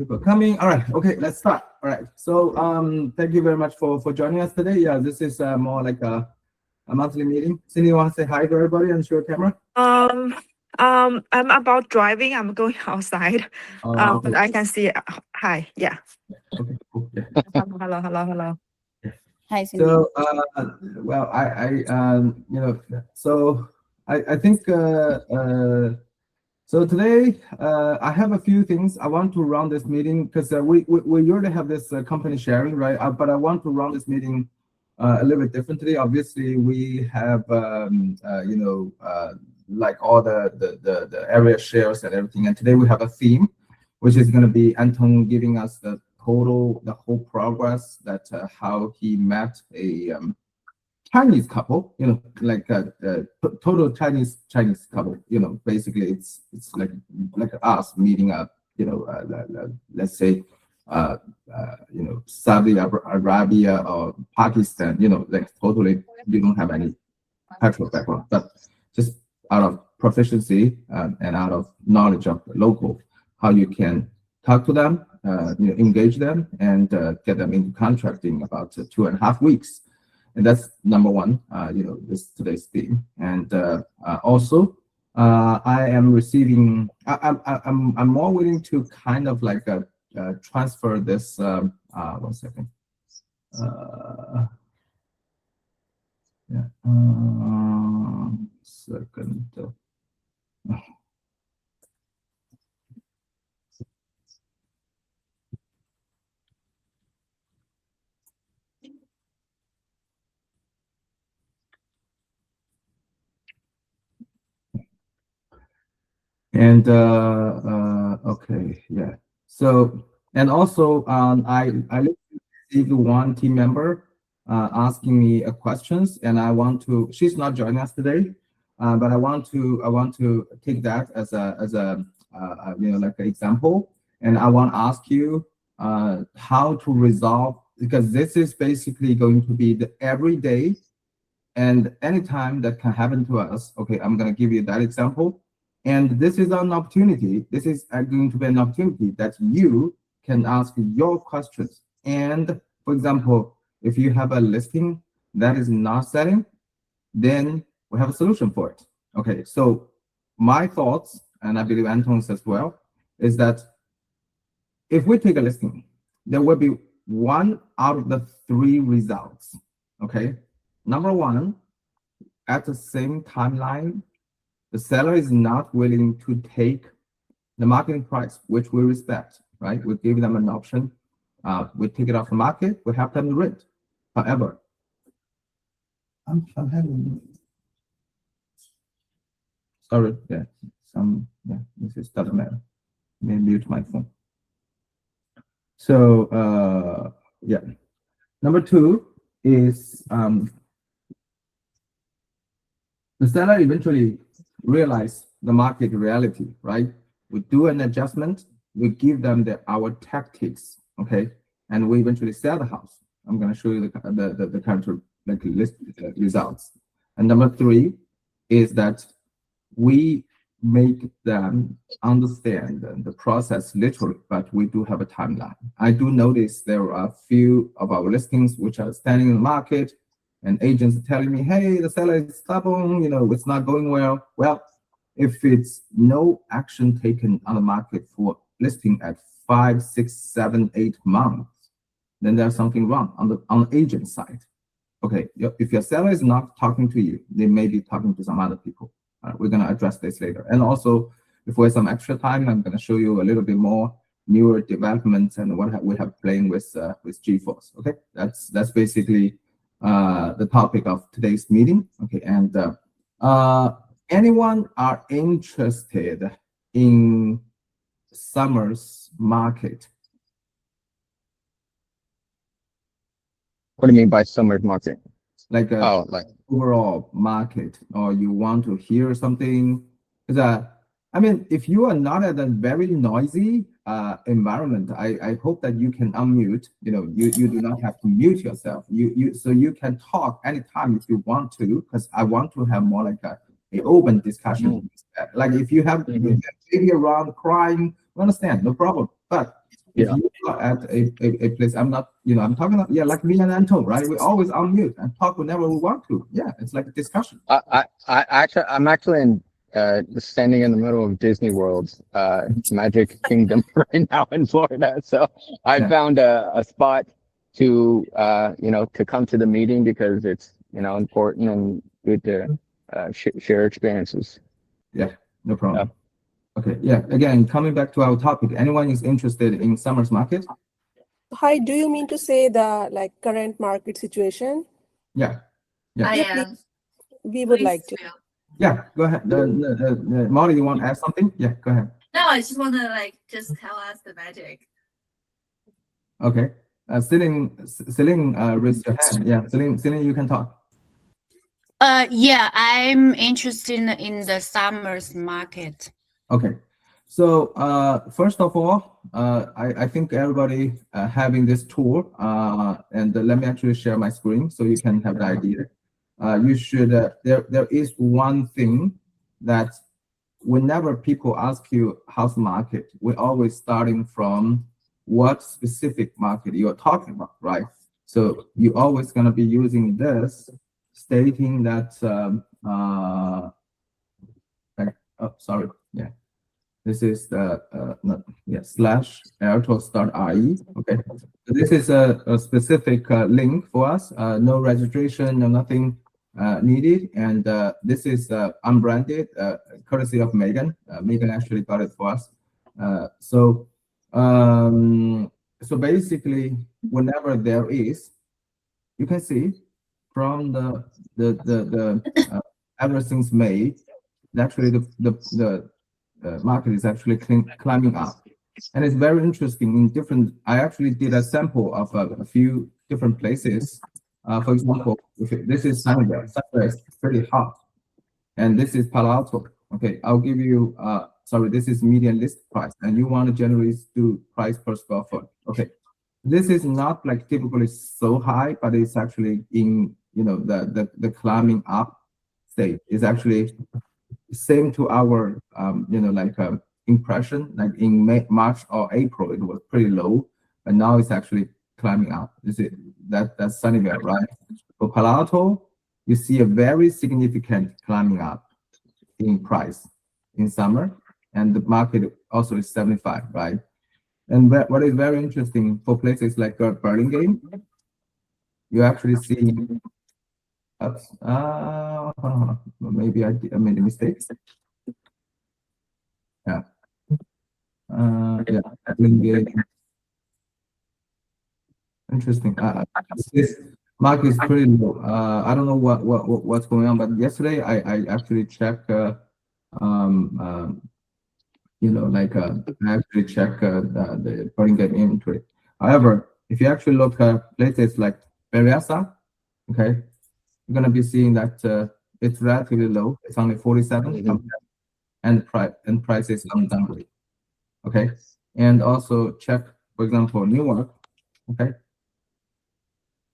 people coming. All right. Okay, let's start. All right. So thank you very much for joining us today. Yeah, this is more like a monthly meeting. Cindy, you want to say hi to everybody and show your camera? I'm about driving. I'm going outside. Okay. But I can see. Hi. Yeah. Okay. Cool. Yeah. Hello. Hi, Cindy. So well, so I think so today I have a few things I want to run this meeting because we usually have this company sharing, right? But I want to run this meeting a little bit differently. Obviously, we have like all the area shares and everything, and today we have a theme, which is going to be Anton giving us the whole progress that how he met a Chinese couple, like a total Chinese couple. Basically it's like us meeting up, let's say, Saudi Arabia or Pakistan, like totally you don't have any cultural background, but just out of proficiency and out of knowledge of the local, how you can talk to them, engage them, and get them into contracting about 2.5 weeks. And that's number one, this today's theme. And also, I am receiving. I'm more willing to kind of like transfer this. 1 second. Yeah. Second. And okay, yeah. So and also I received one team member asking me questions, and I want to. She's not joining us today, but I want to take that as a like an example, and I want to ask you how to resolve, because this is basically going to be the everyday and anytime that can happen to us. Okay, I'm going to give you that example. And this is an opportunity. This is going to be an opportunity that you can ask your questions. And for example, if you have a listing that is not selling, then we have a solution for it. Okay, so my thoughts, and I believe Anton's as well, is that if we take a listing, there will be 1 out of the 3 results. Okay, number 1, at the same timeline, the seller is not willing to take the marketing price, which we respect, right? We give them an option. We take it off the market. We have them rent. However, I'm having. Sorry, yeah, this is doesn't matter. Let me mute my phone. So yeah, number 2 is the seller eventually realize the market reality, right? We do an adjustment, we give them our tactics, okay, and we eventually sell the house. I'm going to show you the counter list results. And number 3 is that we make them understand the process literally, but we do have a timeline. I do notice there are a few of our listings which are standing in the market, and agents are telling me, hey, the seller is stubborn, it's not going well. Well, if it's no action taken on the market for listing at 5, 6, 7, 8 months, then there's something wrong on the agent side. Okay, if your seller is not talking to you, they may be talking to some other people. We're going to address this later. And also, if we have some extra time, I'm going to show you a little bit more newer developments and what we have playing with GeForce. Okay, that's basically the topic of today's meeting. Okay, and anyone are interested in summer's market? What do you mean by summer's market? Like like overall market, or you want to hear something? Because I mean, if you are not at a very noisy environment, I hope that you can unmute. You do not have to mute yourself. So you can talk anytime if you want to, because I want to have more like a open discussion. Like if you have the baby around crying, we understand, no problem. But If Yeah. you are at a place, I'm not, I'm talking about, yeah, like me and Anton, right? We always unmute and talk whenever we want to. Yeah, it's like a discussion. I'm actually standing in the middle of Disney World's Magic Kingdom right now in Florida. So I Yeah, found a spot to to come to the meeting because it's important and good to share experiences. yeah, no Yeah. problem. Okay, yeah. Again, coming back to our topic, anyone is interested in summer's market? Hi, do you mean to say the like current market situation? Yeah, yeah, I Yeah, am. please, we would like to. yeah. Go ahead. Molly, you want to add something? Yeah, go ahead. No, I just want to just tell us the magic. Okay. Celine, raise your hand. Yeah, Celine, you can talk. Yeah, I'm interested in the summer's market. Okay. So first of all, I think everybody having this tour, and let me actually share my screen so you can have the idea. You should there is one thing that whenever people ask you how's the market, we're always starting from what specific market you're talking about, right? So you're always going to be using this, stating that oh, sorry, yeah. This is the slash altos.re. Okay, so this is a specific link for us. No registration, no nothing needed, and this is unbranded, courtesy of Megan. Megan actually got it for us. So so basically, whenever there is, you can see from the everything's made. Actually, the market is actually climbing up, and it's very interesting. In different, I actually did a sample of a few different places. For example, this is Sunnyvale. Sunnyvale is pretty hot, and this is Palo Alto. Okay, I'll give you. Sorry, this is median list price, and you want to generally do price per square foot. Okay, this is not like typically so high, but it's actually in the climbing up state. Is actually same to our impression. Like in March or April, it was pretty low, but now it's actually climbing up. Is it that's Sunnyvale, right? For Palo Alto, you see a very significant climbing up in price in summer, and the market also is 75, right? And what is very interesting for places like Burlingame, you actually see. Maybe I made a mistake. Yeah. Yeah. Burlingame. Interesting. This market is pretty low. I don't know what's going on, but yesterday I actually checked. I actually check the Burlingame inventory. However, if you actually look at places like Berryessa, okay, you're gonna be seeing that it's relatively low. It's only 47, and price is on downgrade. Okay, and also check, for example, Newark. Okay,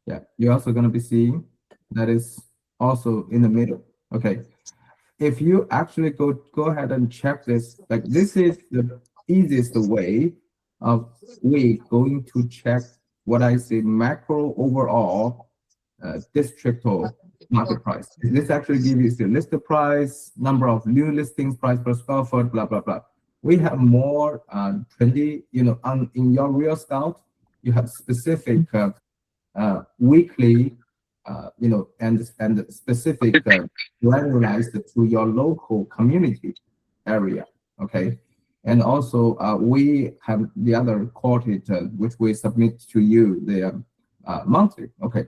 yeah, you're also gonna be seeing that is also in the middle. Okay, if you actually go ahead and check this, like this is the easiest way of we going to check what I say macro overall districtal market price. This actually gives you the listed price, number of new listings, price per square foot, blah blah blah. We have more 20, in your Real Scout, you have specific weekly and specific regularized to your local community area. Okay, and also we have the other quoted which we submit to you the monthly. Okay,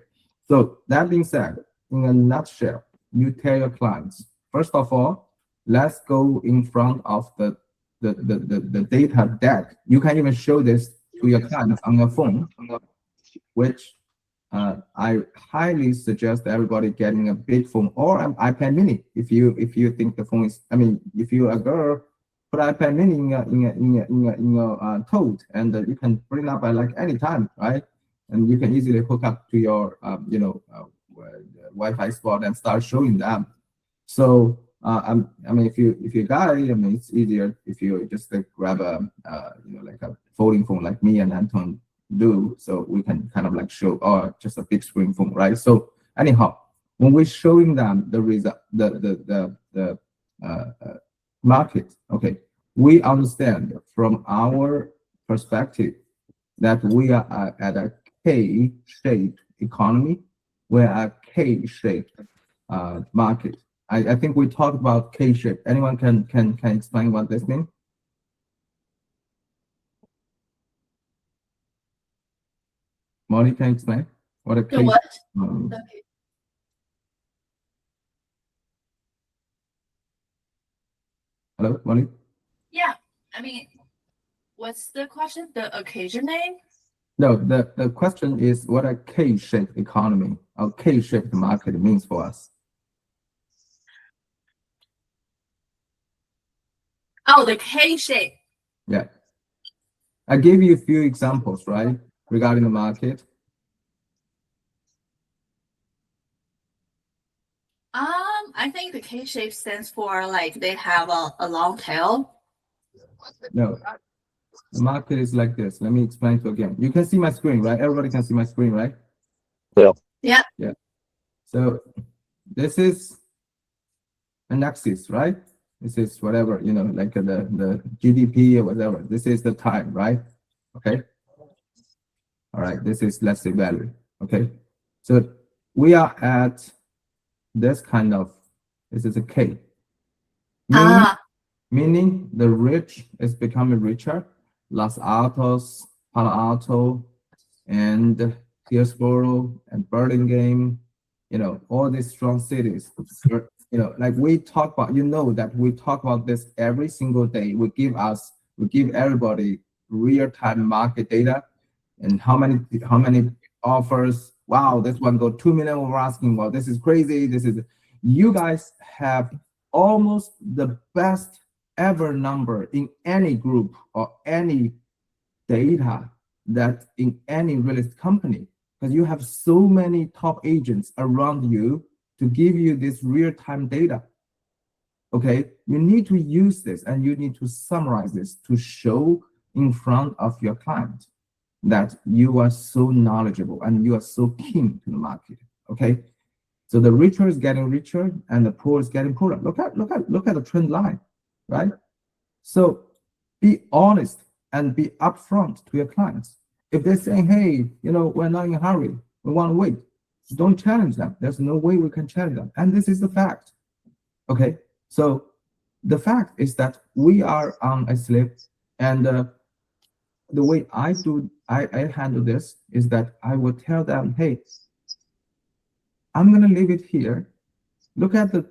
so that being said, in a nutshell, you tell your clients, first of all, let's go in front of the data deck. You can even show this to your clients on your phone, which I highly suggest everybody getting a big phone or an iPad mini. If you think the phone is, I mean, if you're a girl, put iPad mini in your tote, and you can bring up at like any time, right? And you can easily hook up to your Wi-Fi spot and start showing them. So I mean, if you guy, I mean, it's easier if you just like grab a, like a folding phone like me and Anton do, so we can kind of like show, or just a big screen phone, right? So anyhow, when we're showing them the result, the market, okay, we understand from our perspective that we are at a K-shaped economy. We're a K-shaped market. I think we talked about K-shape. Anyone can explain what this means? Molly can explain what a The K. what? Um, Okay. hello, Molly. Yeah. I mean, what's the question? The occasion name? No, the question is what a K-shaped economy or K-shaped market means for us. Oh, the K shape. Yeah. I gave you a few examples, right, regarding the market. I think the K shape stands for like they have a long tail. No, the market is like this. Let me explain to you again. You can see my screen, right? Everybody can see my screen, right? Yeah. Yeah. So this is an axis, right? This is whatever, like the GDP or whatever. This is the time, right? Okay. All right. This is, let's say, value. Okay. So we are at this kind of, this is a K. Meaning the rich is becoming richer. Los Altos, Palo Alto, and Hillsborough and Burlingame, all these strong cities. Like we talk about, that we talk about this every single day. We give everybody real-time market data and how many offers. Wow, this one go 2 million. We're asking, well, this is crazy. You guys have almost the best ever number in any group or any data that in any real estate company, because you have so many top agents around you to give you this real-time data. Okay, you need to use this and you need to summarize this to show in front of your client that you are so knowledgeable and you are so keen to the market. Okay, so the richer is getting richer and the poor is getting poorer. Look at the trend line, right? So be honest and be upfront to your clients. If they're saying, hey, we're not in a hurry, we want to wait, don't challenge them. There's no way we can challenge them. And this is the fact. Okay. So the fact is that we are on a slip, and the way I handle this is that I will tell them, hey, I'm gonna leave it here. Look at the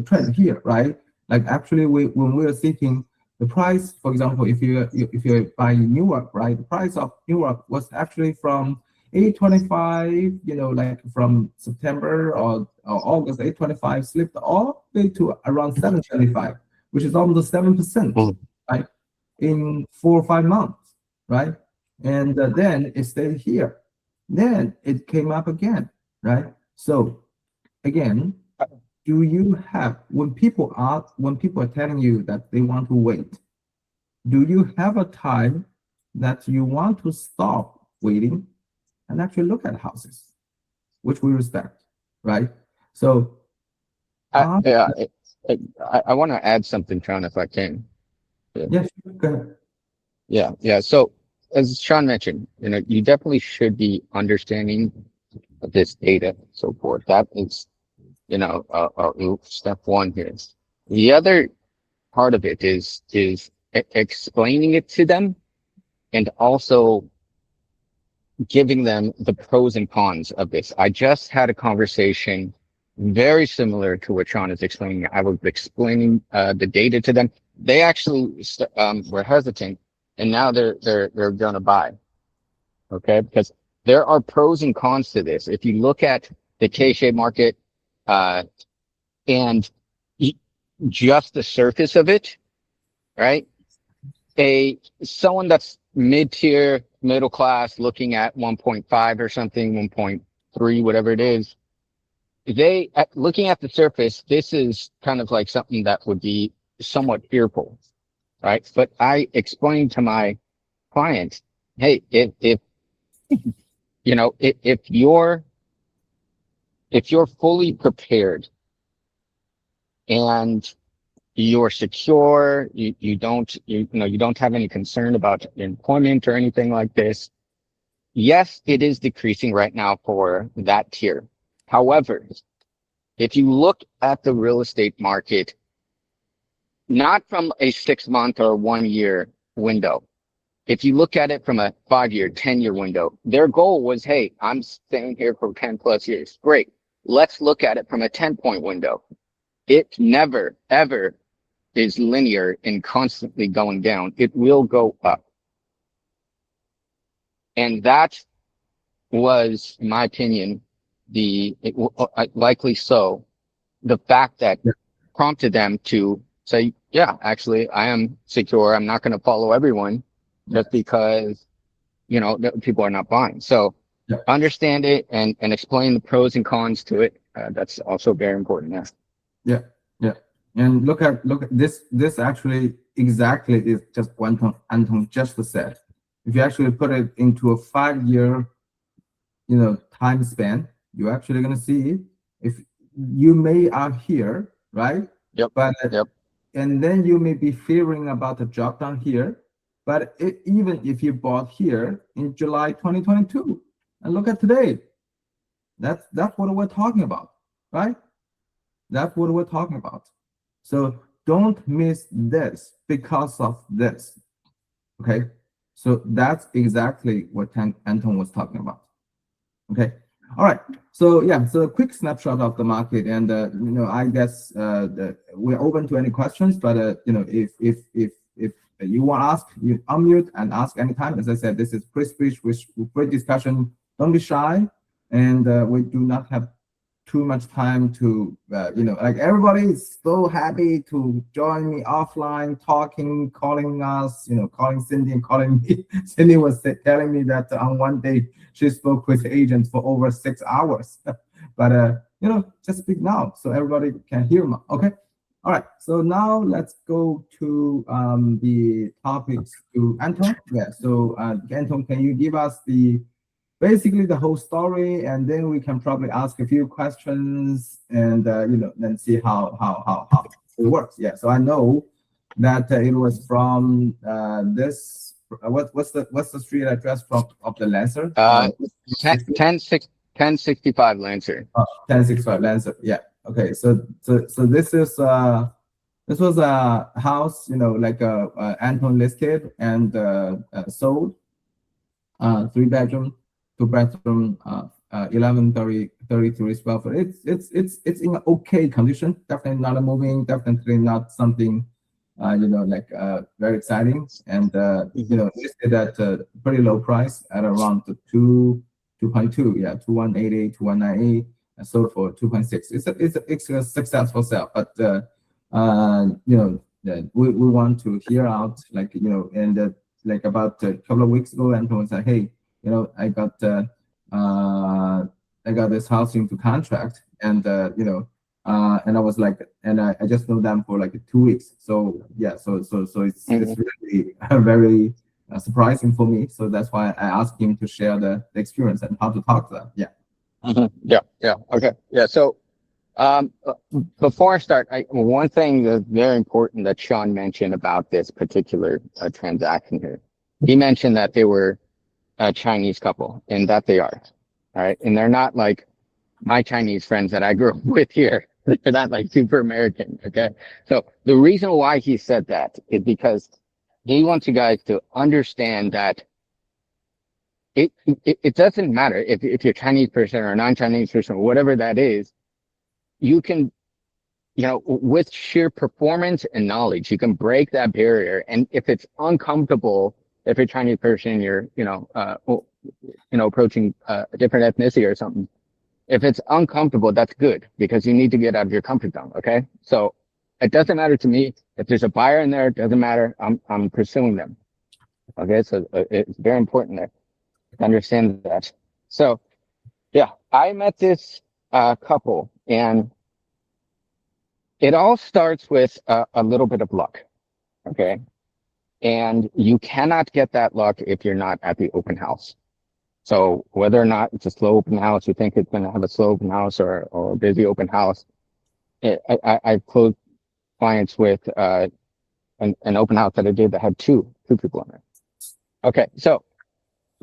trend here, right? Like actually, when we are seeking the price, for example, if you buy Newark, right, the price of Newark was actually from 825, like from September or August, 825 slipped all the way to around 725, which is almost 7%, right, in 4 or 5 months, right? And then it stayed here. Then it came up again, right? So again, do you have, when people are telling you that they want to wait, do you have a time that you want to stop waiting and actually look at houses, which we respect, right? So I want to add something, Sean, if I can. yes, go ahead. Yeah. So as Sean mentioned, you definitely should be understanding of this data and so forth. That is, step one here. The other part of it is explaining it to them and also giving them the pros and cons of this. I just had a conversation very similar to what Sean is explaining. I was explaining the data to them. They actually were hesitant, and now they're going to buy. Okay, because there are pros and cons to this. If you look at the K-shaped market and just the surface of it, right? Someone that's mid-tier, middle class, looking at 1.5 or something, 1.3, whatever it is, looking at the surface, this is kind of like something that would be somewhat fearful, right? But I explained to my client, hey, if you know, if you're fully prepared and you're secure, you don't you don't have any concern about employment or anything like this. Yes, it is decreasing right now for that tier. However, if you look at the real estate market, not from a 6 month or 1 year window, if you look at it from a 5 year, 10 year window, their goal was, hey, I'm staying here for 10 plus years. Great. Let's look at it from a 10-point window. It never, ever is linear and constantly going down. It will go up. And that was, in my opinion, likely so, the fact that prompted them to say, yeah, actually, I am secure. I'm not going to follow everyone just because, people are not buying. So understand it and explain the pros and cons to it. That's also very important. Yeah. And look at this. This actually exactly is just what Anton just said. If you actually put it into a 5 year, time span, you're actually going to see if you may are here, right? Yep. But Yep. And then you may be fearing about the drop down here. But even if you bought here in July 2022, and look at today, that's what we're talking about, right? That's what we're talking about. So don't miss this because of this. Okay. So that's exactly what Anton was talking about. Okay. All right. So yeah, so a quick snapshot of the market, and I guess we're open to any questions. But if you want to ask, you unmute and ask anytime. As I said, this is free speech with free discussion. Don't be shy, and we do not have too much time to like everybody is so happy to join me offline, talking, calling us, calling Cindy and calling me. Cindy was telling me that on one day she spoke with agents for over 6 hours. But just speak now so everybody can hear me. Okay. All right. So now let's go to the topics to Anton. Yeah. So Anton, can you give us basically the whole story, and then we can probably ask a few questions and then see how it works. Yeah. So I know that it was from this. What's the street address of the Lancer? 1065 Lancer. 1065 Lancer. Yeah. Okay. So this was a house, like Anton listed and sold, 3 bedroom. 2 bedroom, 1133 square foot. It's in okay condition. Definitely not a moving. Definitely not something, very exciting. And listed at a pretty low price at around 2.2. Yeah, 2188, 2198, and sold for 2.6. It's a successful sale, but we want to hear out, and like about a couple of weeks ago, Anton said, hey, I got this house into contract, and and I was like, and I just know them for like 2 weeks. So yeah, so it's really very surprising for me. So that's why I asked him to share the experience and how to talk to them. Yeah. Yeah. Okay. Yeah. So before I start, one thing that's very important that Sean mentioned about this particular transaction here, he mentioned that they were a Chinese couple, and that they are, all right, and they're not like my Chinese friends that I grew up with here. They're not like super American. Okay, so the reason why he said that is because he wants you guys to understand that it doesn't matter if you're a Chinese person or a non-Chinese person or whatever that is. You can, with sheer performance and knowledge, you can break that barrier. And if it's uncomfortable, if you're a Chinese person, you're, approaching a different ethnicity or something. If it's uncomfortable, that's good, because you need to get out of your comfort zone. Okay. So it doesn't matter to me if there's a buyer in there. It doesn't matter. I'm pursuing them. Okay. So it's very important there to understand that. So yeah, I met this couple, and it all starts with a little bit of luck. Okay. And you cannot get that luck if you're not at the open house. So whether or not it's a slow open house, you think it's going to have a slow open house or a busy open house. I've closed clients with an open house that I did that had two people in it. Okay, so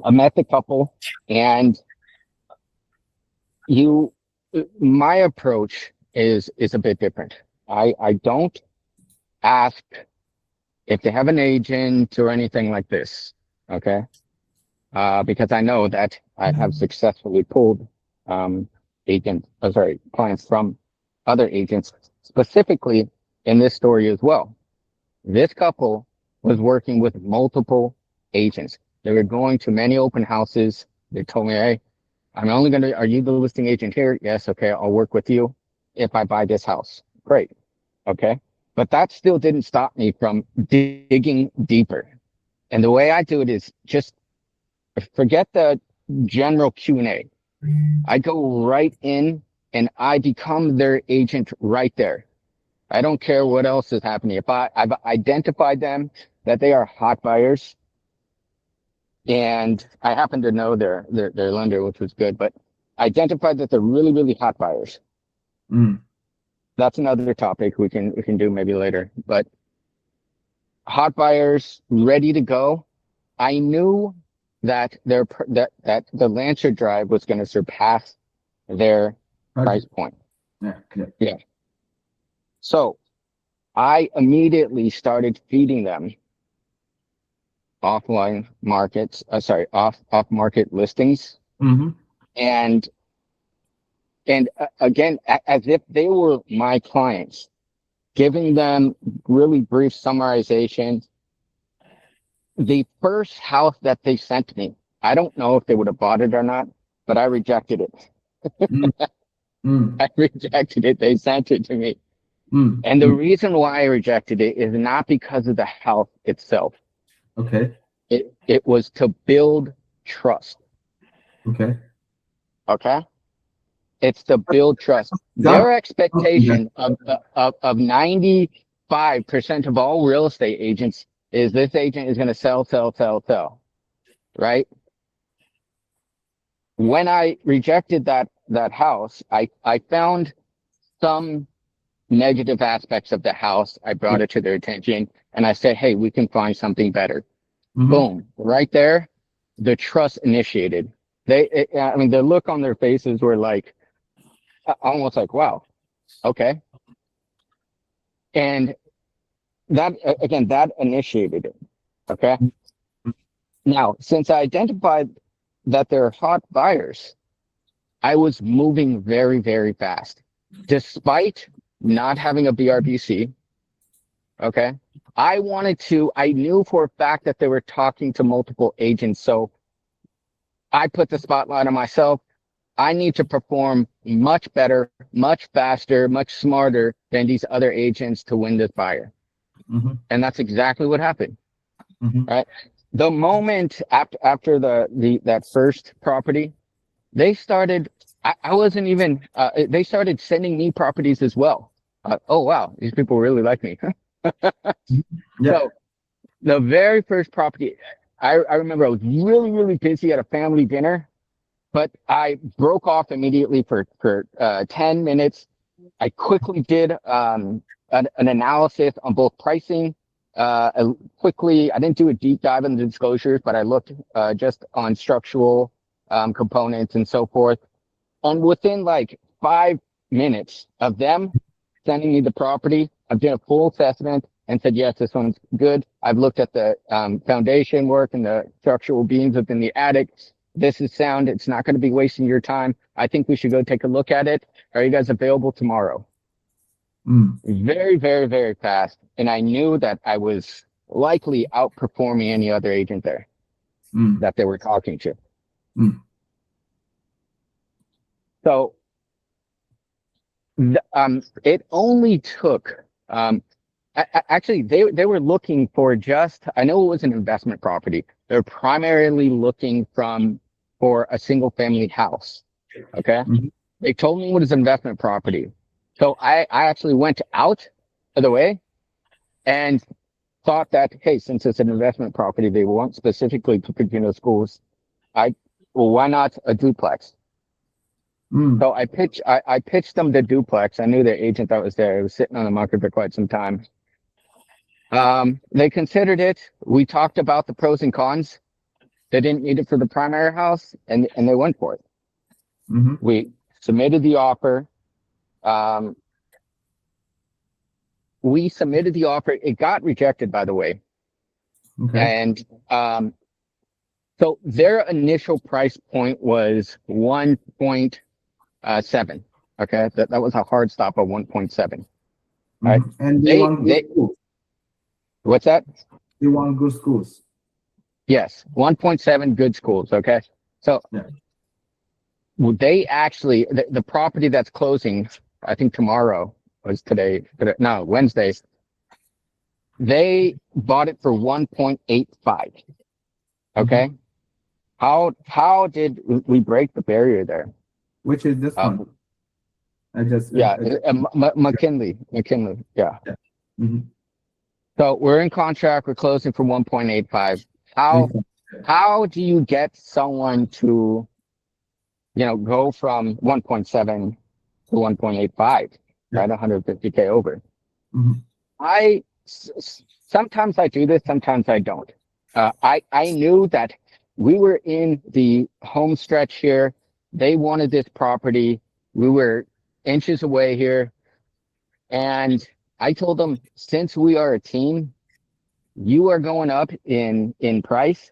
I met the couple, and my approach is a bit different. I don't ask if they have an agent or anything like this. Okay. Because I know that I have successfully pulled clients from other agents, specifically in this story as well. This couple was working with multiple agents. They were going to many open houses. They told me, hey, are you the listing agent here? Yes, okay, I'll work with you if I buy this house. Great. Okay. But that still didn't stop me from digging deeper. And the way I do it is just forget the general Q&A. I go right in and I become their agent right there. I don't care what else is happening. If I've identified them that they are hot buyers, and I happen to know their lender, which was good, but identified that they're really, really hot buyers. That's another topic we can do maybe later. But hot buyers ready to go. I knew that that the Lancer Drive was going to surpass their price point. Yeah. So I immediately started feeding them off market listings. And again, as if they were my clients, giving them really brief summarization. The first house that they sent me, I don't know if they would have bought it or not, but I rejected it. I rejected it. They sent it to me. And the reason why I rejected it is not because of the house itself. Okay. It was to build trust. Okay. Okay. It's to build trust. Their expectation of 95% of all real estate agents is this agent is going to sell, right? When I rejected that house, I found some negative aspects of the house. I brought it to their attention and I said, hey, we can find something better. Boom, right there, the trust initiated. The look on their faces were like, almost like, wow, okay. And that, again, that initiated it. Okay. Now, since I identified that they're hot buyers, I was moving very, very fast, despite not having a BRBC. Okay. I knew for a fact that they were talking to multiple agents. So I put the spotlight on myself. I need to perform much better, much faster, much smarter than these other agents to win this buyer. And that's exactly what happened. Right. The moment after that first property, they started, I wasn't even, they started sending me properties as well. Oh, wow. These people really like me. So the very first property, I remember I was really, really busy at a family dinner, but I broke off immediately for 10 minutes. I quickly did an analysis on both pricing. I didn't do a deep dive in the disclosures, but I looked just on structural components and so forth. And within like 5 minutes of them sending me the property, I've done a full assessment and said, yes, this one's good. I've looked at the foundation work and the structural beams within the attic. This is sound. It's not going to be wasting your time. I think we should go take a look at it. Are you guys available tomorrow? Very, very, very fast. And I knew that I was likely outperforming any other agent there that they were talking to. So it only took, actually, they were looking for I know it was an investment property. They're primarily looking for a single family house. Okay. They told me it was investment property. So I actually went out of the way and thought that, hey, since it's an investment property, they want specifically Cupertino schools. Well, why not a duplex? Mm. So I pitched them the duplex. I knew the agent that was there. It was sitting on the market for quite some time. They considered it. We talked about the pros and cons. They didn't need it for the primary house, and they went for it. Mm-hmm. We submitted the offer. We submitted the offer. It got rejected, by the way. Okay. And so their initial price point was 1.7. Okay, that was a hard stop of 1.7. Right. Mhm. And they want good schools. What's that? They want good schools. Yes, 1.7 good schools. Okay, so Yeah. they actually the property that's closing, I think tomorrow was today. No, Wednesday. They bought it for 1.85. Okay, how did we break the barrier there? Which is this one? McKinley. Yeah. Mhm. So we're in contract. We're closing for 1.85. How do you get someone to, go from 1.7 to 1.85, right? 150K over. Mhm. Sometimes I do this, sometimes I don't. I knew that we were in the home stretch here. They wanted this property. We were inches away here. And I told them, since we are a team, you are going up in price.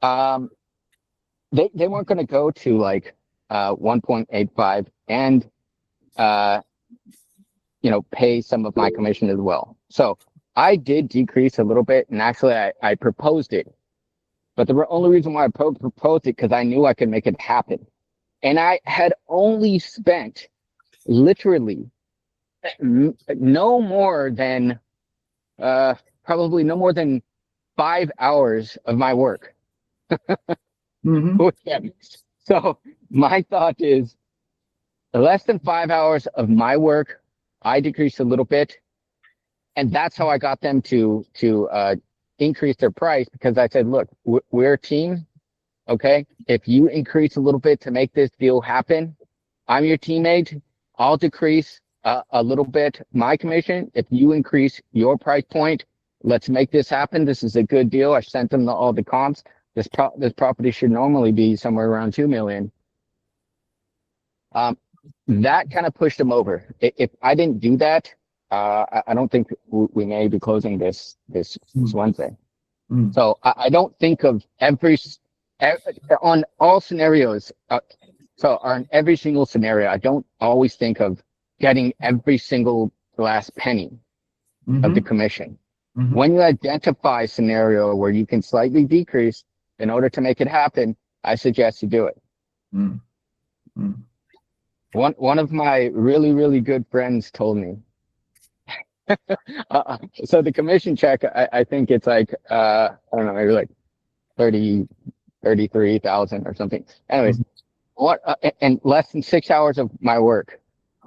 They weren't going to go to like 1.85 and pay some of my commission as well. So I did decrease a little bit, and actually I proposed it. But the only reason why I proposed it because I knew I could make it happen. And I had only spent literally no more than probably no more than 5 hours of my work. Mhm. So my thought is less than 5 hours of my work, I decreased a little bit. And that's how I got them to increase their price, because I said, look, we're a team. Okay. If you increase a little bit to make this deal happen, I'm your teammate. I'll decrease a little bit my commission. If you increase your price point, let's make this happen. This is a good deal. I sent them all the comps. This property should normally be somewhere around 2 million. That kind of pushed them over. If I didn't do that, I don't think we may be closing this Wednesday. Mm. So I don't think of on all scenarios. So on every single scenario, I don't always think of getting every single last penny of the commission. Mhm. When you identify a scenario where you can slightly decrease in order to make it happen, I suggest you do it. Mm. Mm. One of my really, really good friends told me. So the commission check, I think it's like, I don't know, maybe like 33,000 or something. Anyways, and less than 6 hours of my work.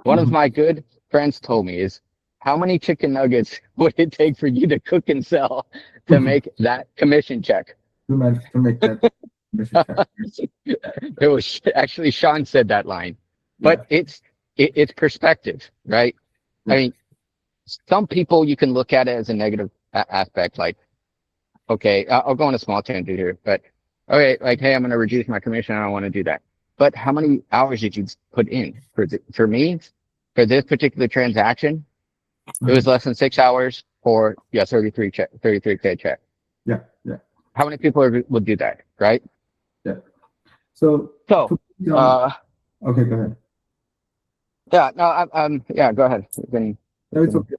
One of my good friends told me is, how many chicken nuggets would it take for you to cook and sell to make that commission check? To make that commission check. It was actually Sean said that line, but it's perspective, right? Yeah. I mean, some people you can look at it as a negative aspect, like, okay, I'll go on a small tangent here, but okay, like, hey, I'm going to reduce my commission. I don't want to do that. But how many hours did you put in for me, for this particular transaction? It was less than 6 hours for 33K check. Yeah. Yeah. How many people would do that, right? Yeah. So. So, Okay, go ahead. yeah, no, yeah, go ahead. Then, No, it's okay.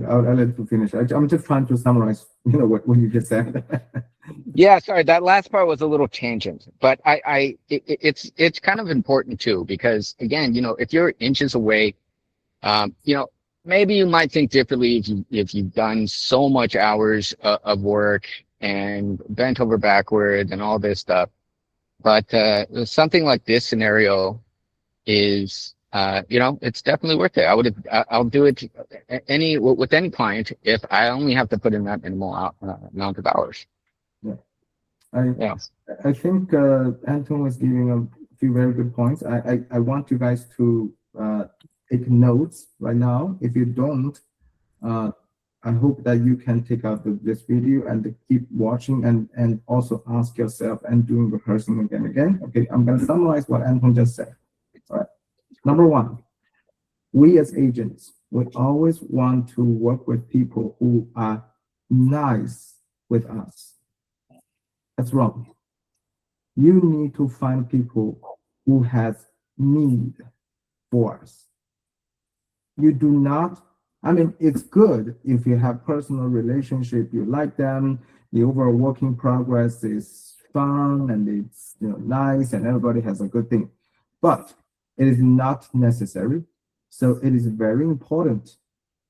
I'll let you finish. I'm just trying to summarize, what you just said. yeah, sorry, that last part was a little tangent, but it's kind of important too, because again, if you're inches away, maybe you might think differently if you've done so much hours of work and bent over backwards and all this stuff. But something like this scenario, is, it's definitely worth it. I'll do it with any client if I only have to put in that minimal amount of hours. I think Anton was giving a few very good points. I want you guys to take notes right now. If you don't, I hope that you can take out this video and keep watching and also ask yourself and doing rehearsing again. Okay, I'm going to summarize what Anton just said. All right. Number one, we as agents, we always want to work with people who are nice with us. That's wrong. You need to find people who has need for us. You do not, I mean, it's good if you have personal relationship, you like them, the overall working progress is fun and it's nice and everybody has a good thing. But it is not necessary. So it is very important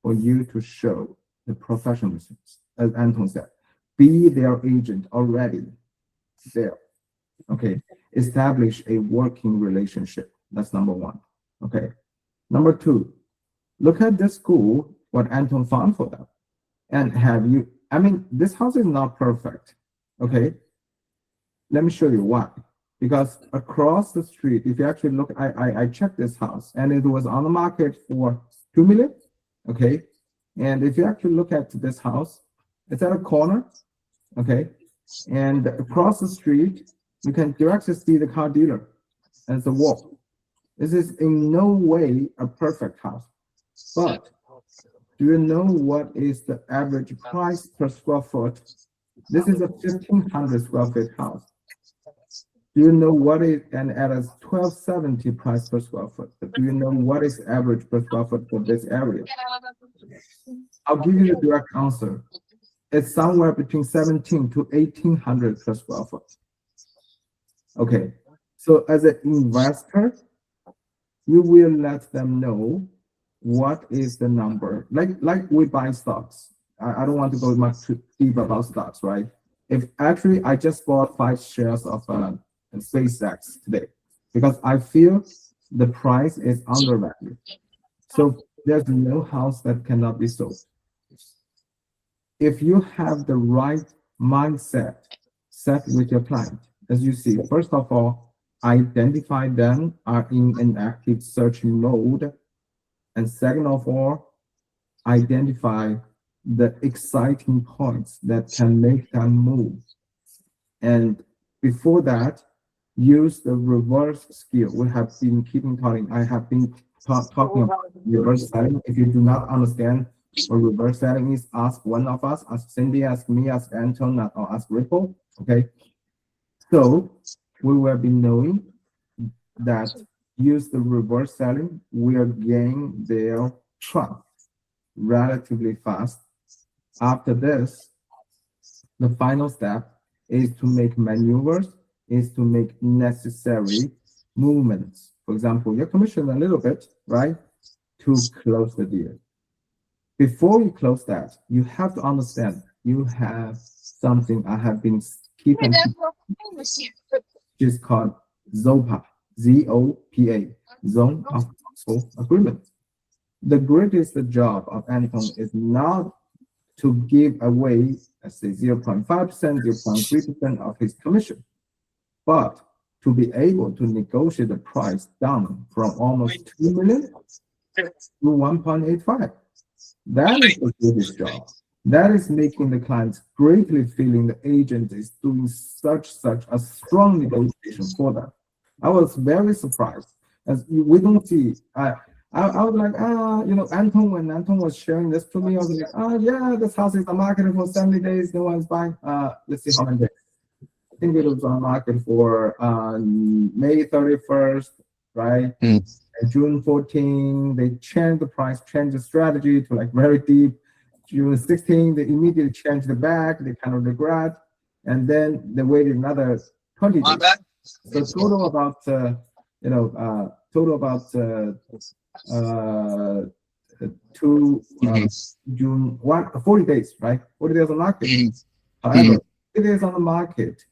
for you to show the professionalism, as Anton said. Be their agent already there. Okay. Establish a working relationship. That's number one. Okay. Number two, look at this school, what Anton found for them. And I mean, this house is not perfect. Okay. Let me show you why. Because across the street, if you actually look, I checked this house and it was on the market for 2 million. Okay. And if you actually look at this house, it's at a corner. Okay. And across the street, you can directly see the car dealer and the wall. This is in no way a perfect house. But do you know what is the average price per square foot? This is a 1,500 square feet house. Do you know what is, and at a 1,270 price per square foot? Do you know what is average per square foot for this area? I'll give you the direct answer. It's somewhere between 1,700 to 1,800 per square foot. Okay, so as an investor, you will let them know what is the number. Like we buy stocks. I don't want to go much too deep about stocks, right? If actually I just bought 5 shares of SpaceX today because I feel the price is undervalued. So there's no house that cannot be sold. If you have the right mindset set with your client, as you see, first of all, identify them are in an active searching mode. And second of all, identify the exciting points that can make them move. And before that, use the reverse skill. We have been keeping talking. I have been talking about reverse selling. If you do not understand what reverse selling is, ask one of us, ask Cindy, ask me, ask Anton, or ask Ripple. Okay. So we will be knowing that use the reverse selling, we are gaining their trust relatively fast. After this, the final step is to make maneuvers, is to make necessary movements. For example, your commission a little bit, right? To close the deal. Before you close that, you have to understand you have something I have been keeping. It's called ZOPA, Z-O-P-A, Zone of Possible Agreement. The greatest job of Anton is not to give away, let's say 0.5%, 0.3% of his commission, but to be able to negotiate the price down from almost 2 million to 1.85. That is the greatest job. That is making the clients greatly feeling the agent is doing such a strong negotiation for them. I was very surprised as we don't see. I was like, Anton, when Anton was sharing this to me, I was like, yeah, this house is on market for 70 days, no one's buying. Let's see how many days. I think it was on market for May 31st, right? And June 14, they changed the price, changed the strategy to like very deep. June 16, they immediately changed the back, they kind of regret, and then they waited another 20 days. So total about, June 40 days, right? 40 days on the market. However, 40 days on the market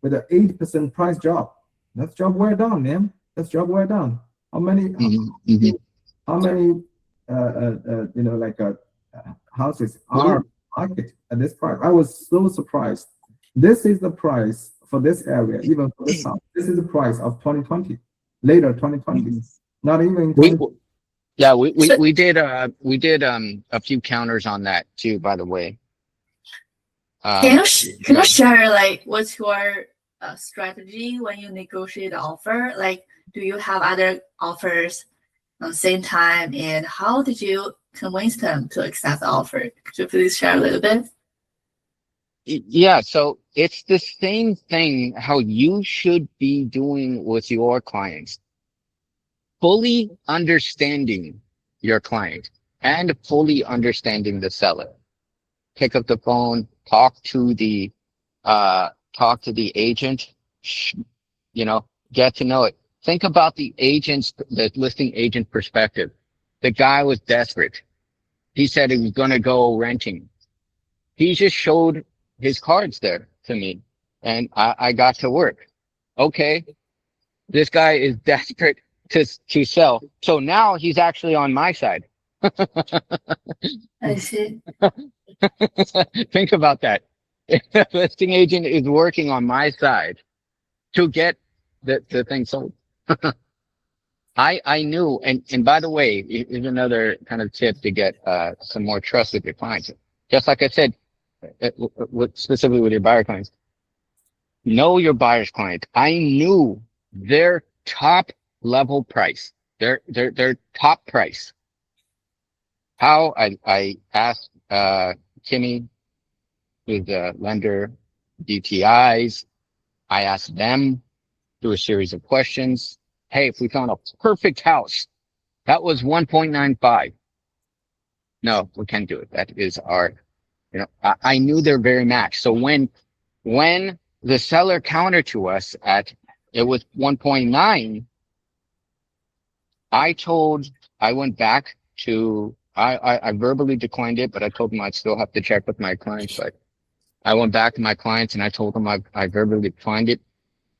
with an 8% price job. That's job well done, man. That's job well done. How many, Mhm, mhm. how many, houses are market at this price? I was so surprised. This is the price for this area, even for this house. This is the price of 2020, later 2020, not even We, 20. yeah, we So- we did a few counters on that too, by the way. Can you share like what's your strategy when you negotiate the offer? Like, do you have other offers at the same time, and how did you convince them to accept the offer? Could you please share a little bit? Yeah, so it's the same thing how you should be doing with your clients. Fully understanding your client and fully understanding the seller. Pick up the phone, talk to the agent, get to know it. Think about the listing agent perspective. The guy was desperate. He said he was going to go renting. He just showed his cards there to me and I got to work. Okay. This guy is desperate to sell. So now he's actually on my side. I see. Think about that. The listing agent is working on my side to get the thing sold. I knew, and by the way, here's another kind of tip to get some more trust with your clients. Just like I said, specifically with your buyer clients, know your buyer's client. I knew their top level price, their top price. How I asked Kimmy, who's the lender, DTIs. I asked them through a series of questions. Hey, if we found a perfect house, that was 1.95. No, we can't do it. That is our, I knew they're very matched. So when the seller countered to us it was 1.9, I went back to, I verbally declined it, but I told them I'd still have to check with my clients. But I went back to my clients and I told them I verbally declined it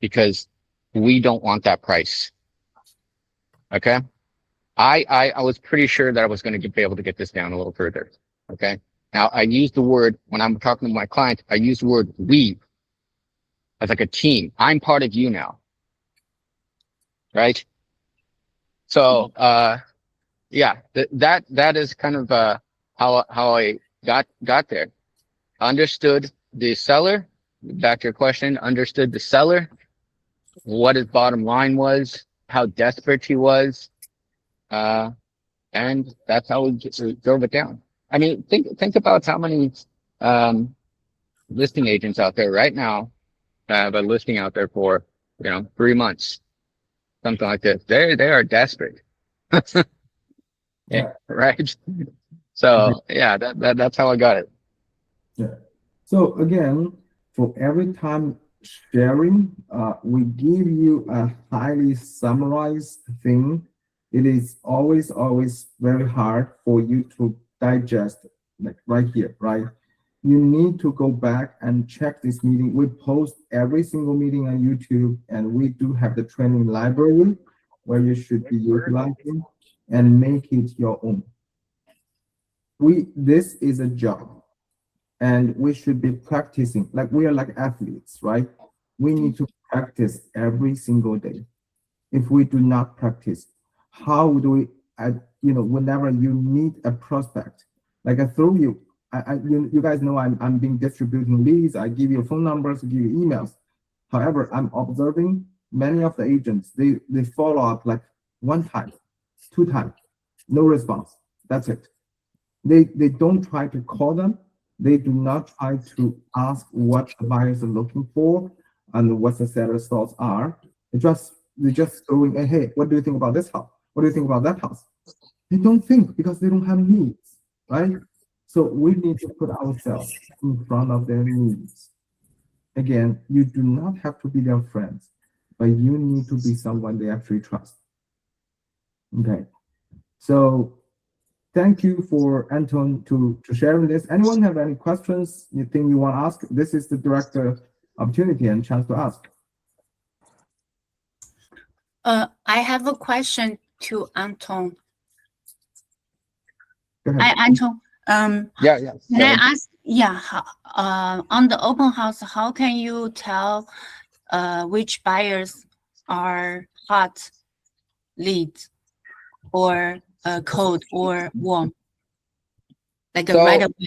because we don't want that price. Okay. I was pretty sure that I was going to be able to get this down a little further. Okay. Now I use the word, when I'm talking to my client, I use the word we as like a team. I'm part of you now. Right. So, yeah, that is kind of, how I got there. Understood the seller, back to your question, understood the seller, what his bottom line was, how desperate he was. And that's how we drove it down. I mean, think about how many, listing agents out there right now have a listing out there for, 3 months, something like this. They are desperate. Yeah, right. So yeah, that's how I got it. Yeah. So again, for every time sharing, we give you a highly summarized thing. It is always very hard for you to digest, like right here, right? You need to go back and check this meeting. We post every single meeting on YouTube, and we do have the training library where you should be utilizing and make it your own. This is a job, and we should be practicing. Like we are like athletes, right? We need to practice every single day. If we do not practice, how do we, whenever you meet a prospect, like I throw you, you guys know I'm being distributing leads. I give you phone numbers, give you emails. However, I'm observing many of the agents, they follow up like 1 time, 2 times, no response. That's it. They don't try to call them. They do not try to ask what the buyers are looking for and what the seller's thoughts are. They're just throwing, hey, what do you think about this house? What do you think about that house? They don't think because they don't have needs, right? So we need to put ourselves in front of their needs. Again, you do not have to be their friends, but you need to be someone they actually trust. Okay. So thank you for Anton to sharing this. Anyone have any questions you think you want to ask? This is the direct opportunity and chance to ask. I have a question to Anton. Go ahead. Hi, Anton. Yeah. Can Go I ahead. ask? Yeah. On the open house, how can you tell which buyers are hot leads or cold or warm? Like a So, right away.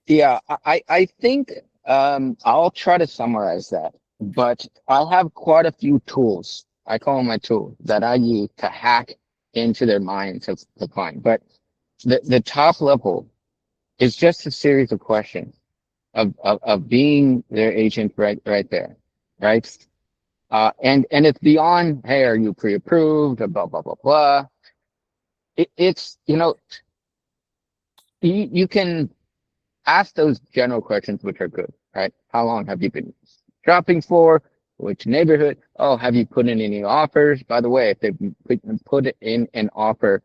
yeah, I think I'll try to summarize that, but I have quite a few tools. I call them my tools that I use to hack into their minds of the client. But the top level is just a series of questions of being their agent right there, right? And it's beyond, hey, are you pre-approved? Blah blah blah blah. It's you can ask those general questions, which are good, right? How long have you been shopping for? Which neighborhood? Oh, have you put in any offers? By the way, if they put in an offer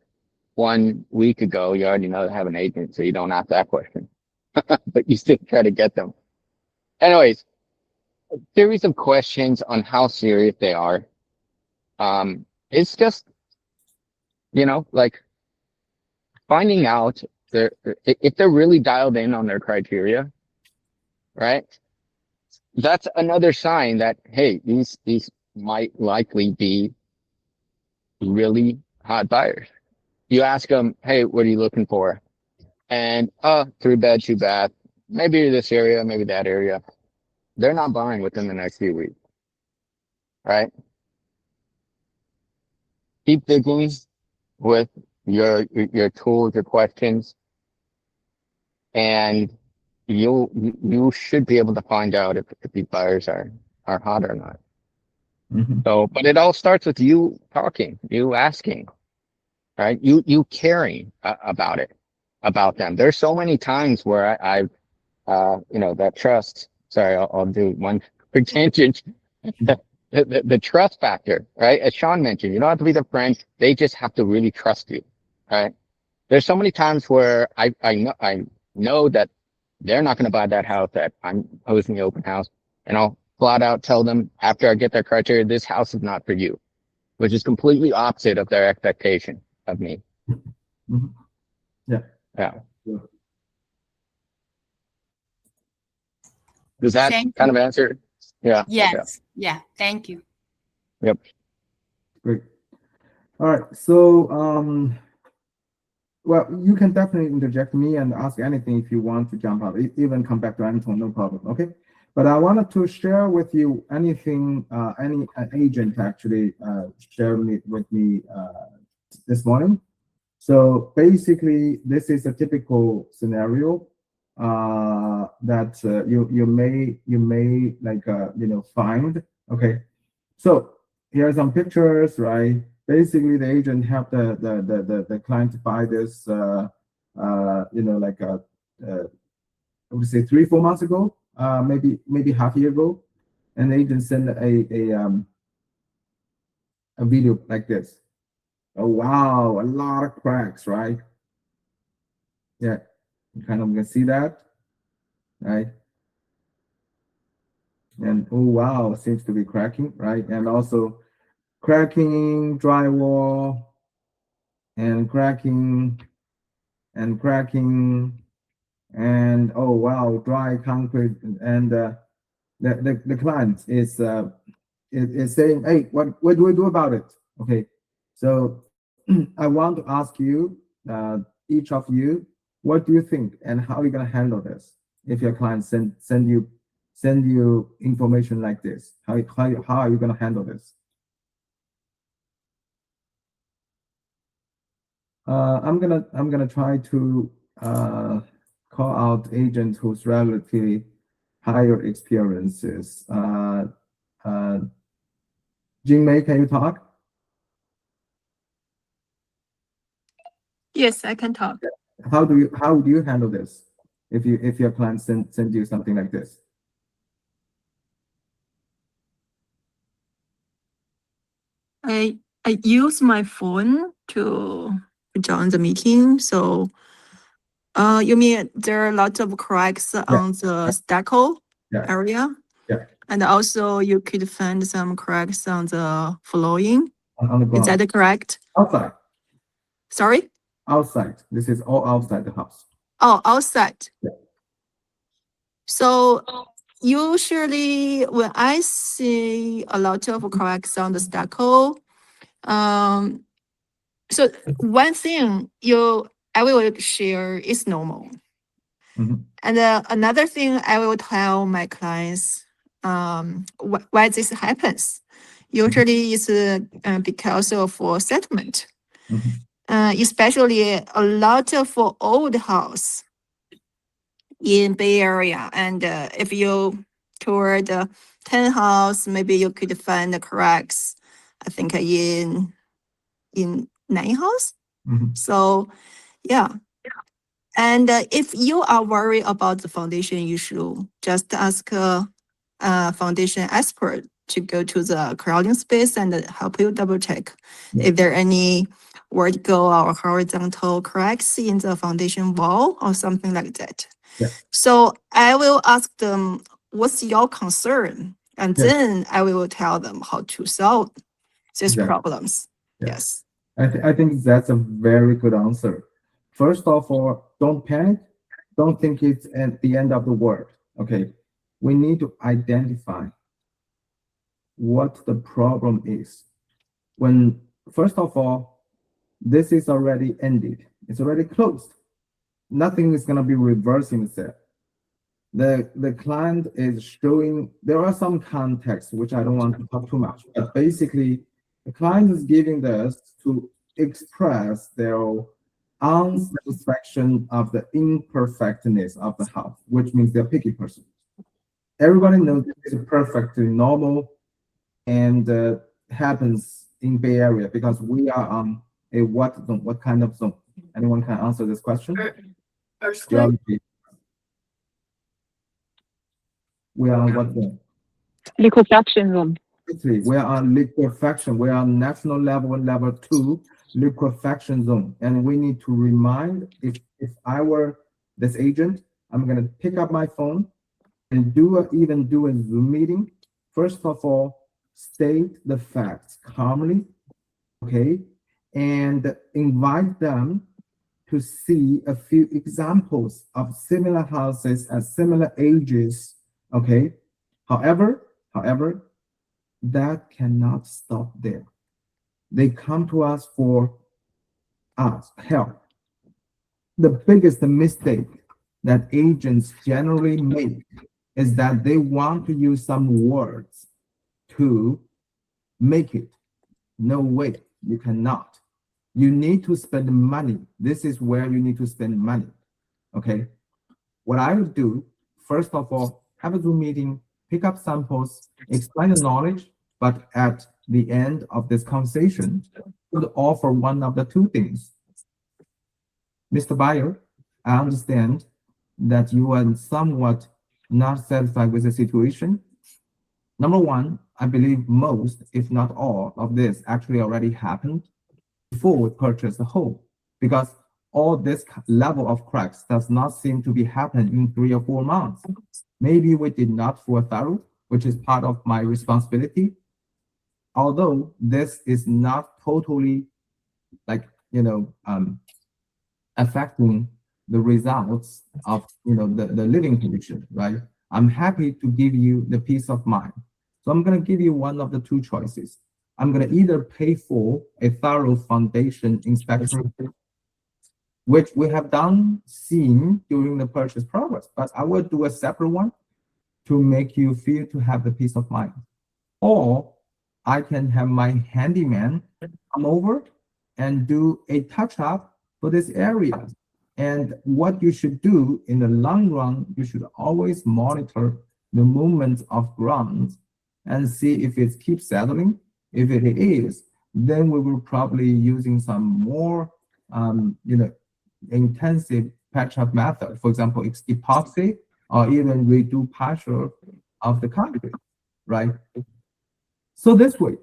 1 week ago, you already know they have an agent, so you don't ask that question, but you still try to get them. Anyways, a series of questions on how serious they are. It's just, like finding out if they're really dialed in on their criteria, right? That's another sign that, hey, these might likely be really hot buyers. You ask them, hey, what are you looking for? And 3 bed, 2 bath, maybe this area, maybe that area. They're not buying within the next few weeks, right? Keep digging with your tools, your questions, and you should be able to find out if these buyers are hot or not. Mhm. So, but it all starts with you talking, you asking, right? You caring about it, about them. There's so many times where I've, that trust. Sorry, I'll do one quick tangent. The trust factor, right? As Sean mentioned, you don't have to be the friend. They just have to really trust you, right? There's so many times where I know that they're not going to buy that house that I'm hosting the open house, and I'll flat out tell them after I get their criteria, this house is not for you, which is completely opposite of their expectation of me. Mhm. Yeah. Yeah. Yeah. Does that Thank kind you. of answer? Yeah. Yes. Yeah. Thank you. Yep. Great. All right. So, well, you can definitely interject me and ask anything if you want to jump out, even come back to Anton, no problem. Okay. But I wanted to share with you anything, any agent actually shared with me this morning. So basically, this is a typical scenario that you may like find. Okay. So here are some pictures, right? Basically, the agent helped the client to buy this, like I would say 3-4 months ago, maybe half a year ago, and the agent sent a video like this. Oh wow, a lot of cracks, right? Yeah, you kind of can see that, right? And oh wow, seems to be cracking, right? And also cracking drywall and cracking and cracking and oh wow, dry concrete and the client is saying, hey, what do we do about it? Okay, so I want to ask you, each of you, what do you think and how are you gonna handle this if your client send you information like this? How are you gonna handle this? I'm gonna try to call out agents whose relatively higher experiences. Jing Mei, can you talk? Yes, I can talk. How do you handle this if your client send you something like this? I use my phone to join the meeting. So, you mean there are lots of cracks on the stucco Yeah. area? Yeah. And also you could find some cracks on the flooring. On the Is ground. that correct? Outside. Sorry? Outside. This is all outside the house. Oh, outside. Yeah. So usually when I see a lot of cracks on the stucco, so one thing I will share is normal. Mhm. And another thing I will tell my clients why this happens. Usually it's because of settlement, Mhm. especially a lot of old house in Bay Area. And if you tour the 10 house, maybe you could find the cracks, I think in 9 house. Mhm. So yeah. And if you are worried about the foundation issue, just ask a foundation expert to go to the crawling space and help you double check Yeah. if there are any vertical or horizontal cracks in the foundation wall or something like that. Yeah. So I will ask them, what's your concern? And Yeah. then I will tell them how to solve these Exactly. problems. Yeah. Yes. I think that's a very good answer. First of all, don't panic. Don't think it's at the end of the world. Okay. We need to identify what the problem is. When, first of all, this is already ended. It's already closed. Nothing is going to be reversing itself. The client is showing, there are some contexts which I don't want to talk too much, but basically the client is giving this to express their unsatisfaction of the imperfectness of the house, which means they're a picky person. Everybody knows it's perfectly normal and happens in Bay Area because we are on a what zone, what kind of zone? Anyone can answer this question? Earthquake. Geology. We are on what zone? Liquefaction zone. Italy, we are on liquefaction. We are on national level, level 2 liquefaction zone. And we need to remind, if I were this agent, I'm going to pick up my phone and even do a Zoom meeting. First of all, state the facts calmly, okay? And invite them to see a few examples of similar houses at similar ages, okay? However, that cannot stop there. They come to us for help. The biggest mistake that agents generally make is that they want to use some words to make it. No way, you cannot. You need to spend money. This is where you need to spend money. Okay. What I would do, first of all, have a Zoom meeting, pick up samples, explain the knowledge, but at the end of this conversation, would offer one of the two things. Mr. Buyer, I understand that you are somewhat not satisfied with the situation. Number one, I believe most, if not all, of this actually already happened before we purchased the home, because all this level of cracks does not seem to be happening in 3 or 4 months. Maybe we did not for thorough, which is part of my responsibility. Although this is not totally affecting the results of the living condition, right? I'm happy to give you the peace of mind. So I'm going to give you one of the two choices. I'm going to either pay for a thorough foundation inspection, which we have seen during the purchase progress, but I will do a separate one to make you feel to have the peace of mind. Or I can have my handyman come over and do a touch up for this area. And what you should do in the long run, you should always monitor the movement of ground and see if it keeps settling. If it is, then we will probably using some more, intensive patch up method. For example, epoxy or even redo pressure of the concrete, right? So this way,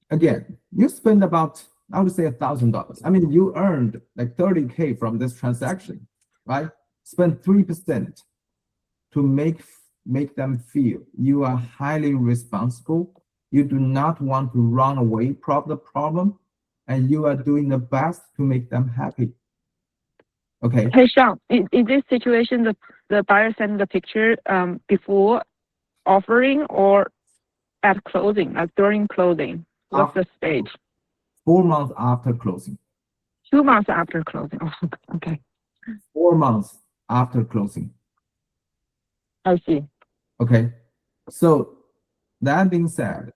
again, you spend about, I would say $1,000. I mean, you earned like 30K from this transaction, right? Spend 3% to make them feel you are highly responsible You do not want to run away from the problem, and you are doing the best to make them happy. Okay. Hey, Sean, in this situation, the buyer sent the picture before offering or at closing, like during closing. What's the stage? 4 months after closing. 2 months after closing. Oh, okay. 4 months after closing. I see. Okay. So that being said,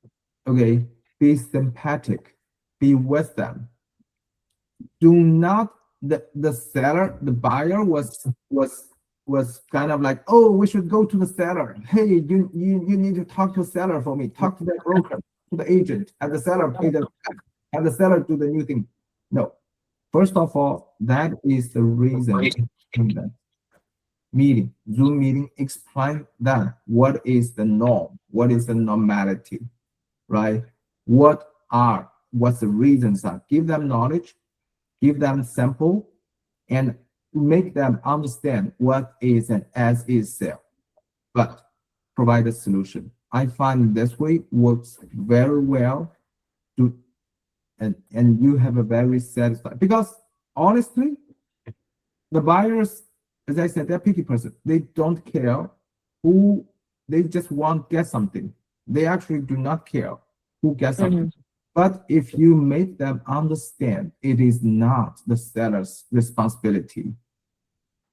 okay, be sympathetic, be with them. Do not the seller, the buyer was kind of like, oh, we should go to the seller. Hey, you need to talk to the seller for me. Talk to the broker, to the agent, and the seller pay the and the seller do the new thing. No. First of all, that is the reason meeting, Zoom meeting, explain that what is the norm, what is the normality, right? What's the reasons are? Give them knowledge, give them sample, and make them understand what is an as-is sale, but provide a solution. I find this way works very well, and you have a very satisfied, because honestly, the buyers, as I said, they're picky person. They don't care who, they just want get something. They actually do not care who gets something. But if you make them understand it is not the seller's responsibility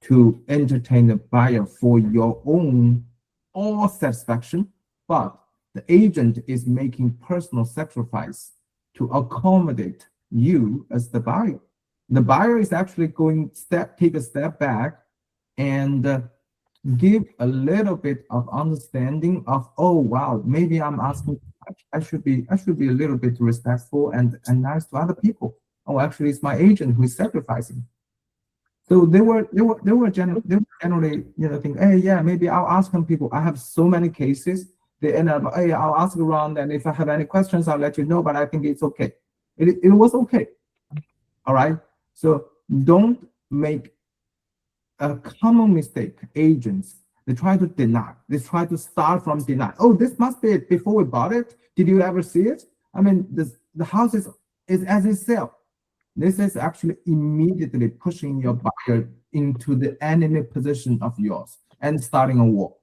to entertain the buyer for your own all satisfaction, but the agent is making personal sacrifice to accommodate you as the buyer. The buyer is actually going take a step back and give a little bit of understanding of, oh wow, maybe I'm asking, I should be a little bit respectful and nice to other people. Oh, actually, it's my agent who is sacrificing. So they were generally, think, hey, yeah, maybe I'll ask some people. I have so many cases. They end up, hey, I'll ask around, and if I have any questions, I'll let you know. But I think it's okay. It was okay. All right. So don't make a common mistake. Agents, they try to deny. They try to start from deny. Oh, this must be it. Before we bought it, did you ever see it? I mean, the house is as itself. This is actually immediately pushing your buyer into the enemy position of yours and starting a war.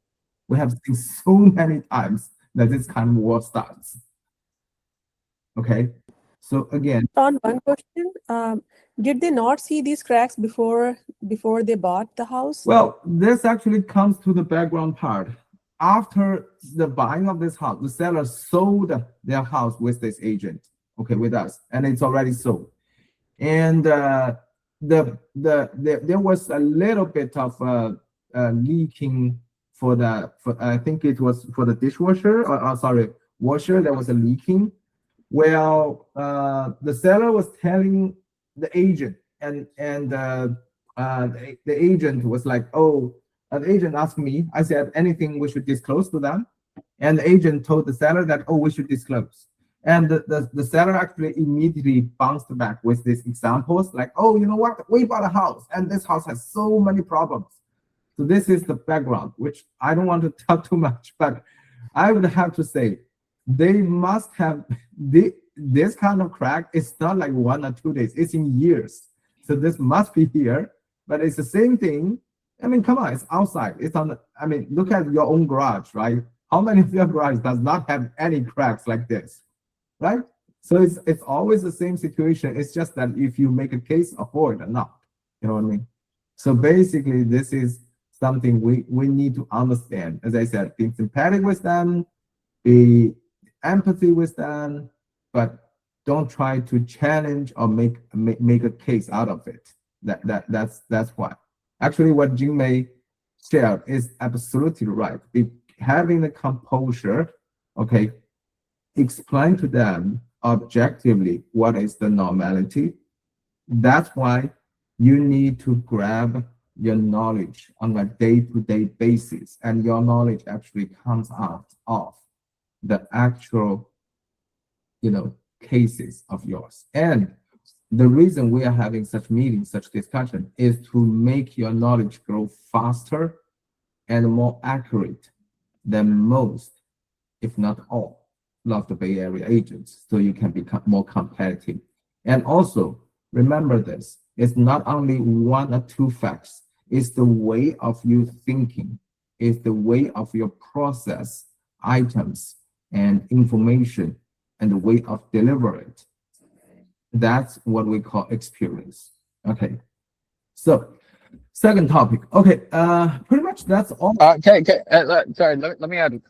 We have seen so many times that this kind of war starts. Okay, so again, On one question, did they not see these cracks before they bought the house? well, this actually comes to the background part. After the buying of this house, the seller sold their house with this agent, okay, with us, and it's already sold. And there was a little bit of leaking for I think it was for the dishwasher, or sorry, washer. There was a leaking. Well, the seller was telling the agent, and the agent was like, oh, the agent asked me. I said, anything we should disclose to them, and the agent told the seller that, oh, we should disclose. And the seller actually immediately bounced back with these examples, like, oh, you know what? We bought a house, and this house has so many problems. So this is the background, which I don't want to talk too much, but I would have to say they must have this kind of crack. It's not like 1 or 2 days; it's in years. So this must be here, but it's the same thing. I mean, come on, it's outside. It's on. I mean, look at your own garage, right? How many of your garage does not have any cracks like this? Right? So it's always the same situation. It's just that if you make a case for it or not, you know what I mean? So basically, this is something we need to understand. As I said, be sympathetic with them, be empathy with them, but don't try to challenge or make a case out of it. That's why. Actually, what Jingmei shared is absolutely right. Having the composure, okay, explain to them objectively what is the normality. That's why you need to grab your knowledge on a day-to-day basis, and your knowledge actually comes out of the actual, cases of yours. And the reason we are having such meetings, such discussion, is to make your knowledge grow faster and more accurate than most, if not all, of the Bay Area agents, so you can become more competitive. And also remember this: it's not only one or two facts; it's the way of you thinking, it's the way of your process items and information, and the way of deliver it. That's what we call experience. Okay. So second topic. Okay. Pretty much that's all. Okay. Sorry. Let me add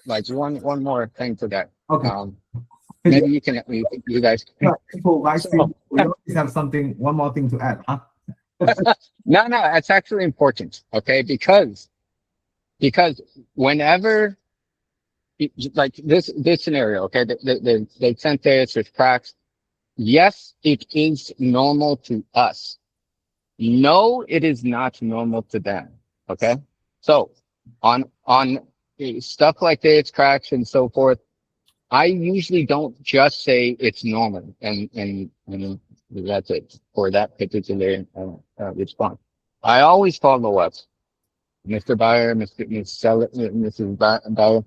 like one more thing to that. Okay. Maybe you guys. People, I So- see we always have one more thing to add, huh? No, it's actually important. Okay, because whenever like this scenario, okay, they sent this, there's cracks. Yes, it is normal to us. No, it is not normal to them. Okay, so on stuff like this, cracks and so forth, I usually don't just say it's normal and that's it for that particular response. I always follow up, Mr. Buyer, Mr. Seller, Mrs. Buyer.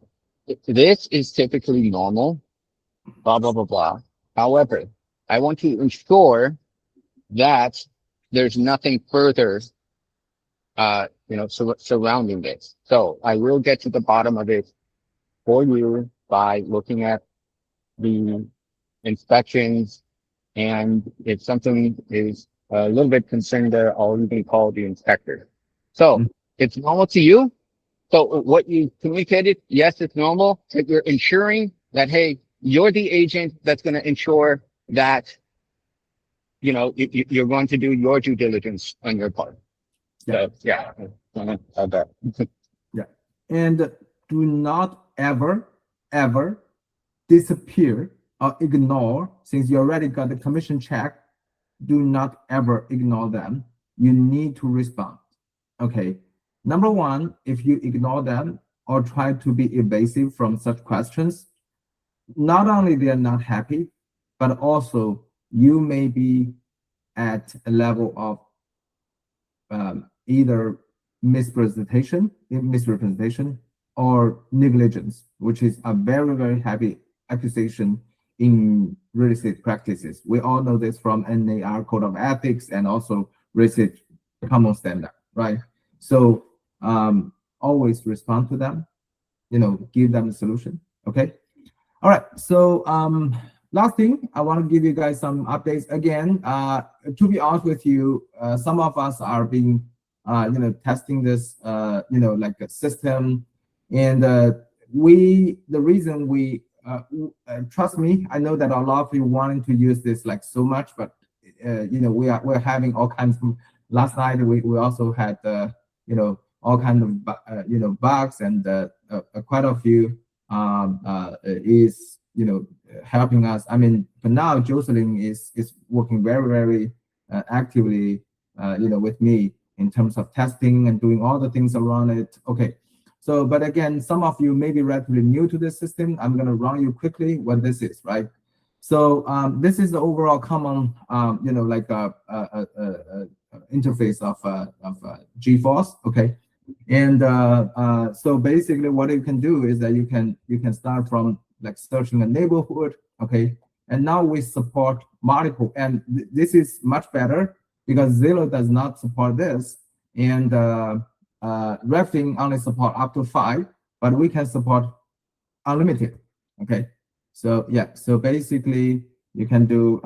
This is typically normal, blah blah blah blah. However, I want to ensure that there's nothing further, surrounding this. So I will get to the bottom of it for you by looking at the inspections, and if something is a little bit concerned there, I'll even call the inspector. So it's normal to you. So what you communicated, yes, it's normal, but you're ensuring that, hey, you're the agent that's going to ensure that, you're going to do your due diligence on your part. So, yeah. Add that. Yeah. And do not ever disappear or ignore, since you already got the commission check, do not ever ignore them. You need to respond. Okay. Number one, if you ignore them or try to be evasive from such questions, not only they are not happy, but also you may be at a level of either misrepresentation or negligence, which is a very, very heavy accusation in real estate practices. We all know this from NAR Code of Ethics and also real estate common standard, right? So always respond to them, give them a solution. Okay. All right. So last thing, I want to give you guys some updates again. To be honest with you, some of us are being testing this like a system, and the reason we trust me, I know that a lot of you wanting to use this like so much, but we're having all kinds of. Last night we also had all kinds of bugs, and quite a few is helping us. I mean, for now, Jocelyn is working very, very actively with me in terms of testing and doing all the things around it. Okay. So, but again, some of you may be relatively new to this system. I'm going to run you quickly what this is, right? So this is the overall common, interface of GForce, okay? And so basically what you can do is that you can start from like searching a neighborhood, okay? And now we support multiple, and this is much better because Zillow does not support this, and Refing only support up to 5, but we can support unlimited, okay? So yeah, so basically you can do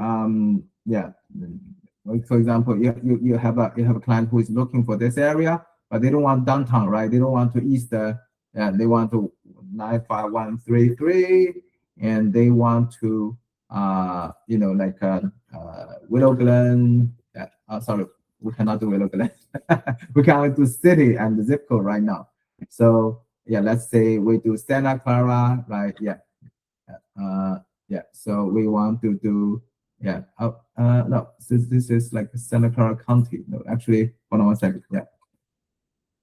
like for example, you have a client who is looking for this area, but they don't want downtown, right? They don't want to east, they want to 95133, and they want to Willow Glen. Sorry, we cannot do Willow Glen. We can only do city and the zip code right now. So yeah, let's say we do Santa Clara, right? Yeah. So we want to do no, this is like Santa Clara County. No, actually, hold on one second. Yeah.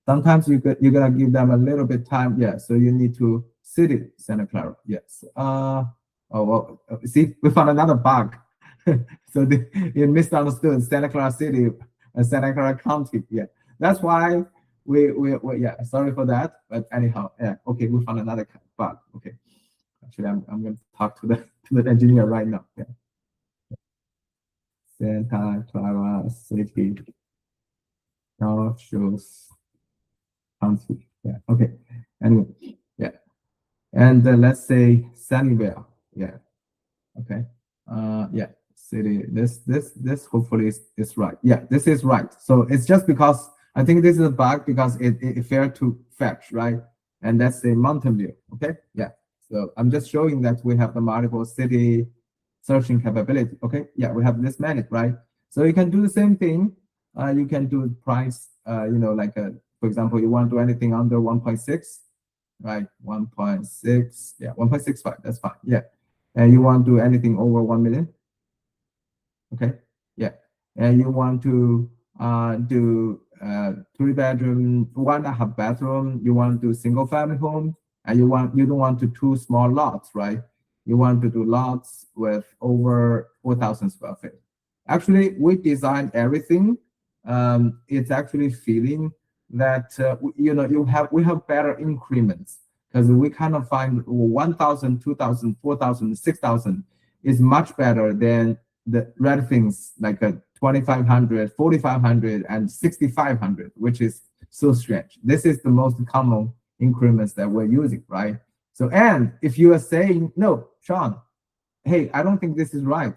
Sometimes you're gonna give them a little bit time. Yeah. So you need to city Santa Clara. Yes. See, we found another bug. So you misunderstood Santa Clara City and Santa Clara County. Yeah. That's why we sorry for that. But anyhow, yeah. Okay, we found another bug. Okay. Actually, I'm going to talk to the engineer right now. Yeah. Santa Clara City. Now shows county. Yeah. Okay. Anyway. Yeah. And let's say Sunnyvale. Yeah. Okay. Yeah. City. This hopefully is right. Yeah. This is right. So it's just because I think this is a bug because it failed to fetch, right? And that's a Mountain View. Okay. Yeah. So I'm just showing that we have the multiple city searching capability. Okay. Yeah. We have this many, right? So you can do the same thing. You can do price, like for example, you want to do anything under 1.6, right? 1.6, yeah, 1.65, that's fine. Yeah. And you want to do anything over 1 million. Okay. Yeah. And you want to do 3-bedroom, 1.5 bathroom. You want to do single family home, and you don't want to 2 small lots, right? You want to do lots with over 4,000 square feet. Actually, we designed everything. It's actually feeling that we have better increments because we kind of find 1,000, 2,000, 4,000, 6,000 is much better than the red things like a 2,500, 4,500, and 6,500, which is so strange. This is the most common increments that we're using, right? So, and if you are saying, no, Sean, hey, I don't think this is right.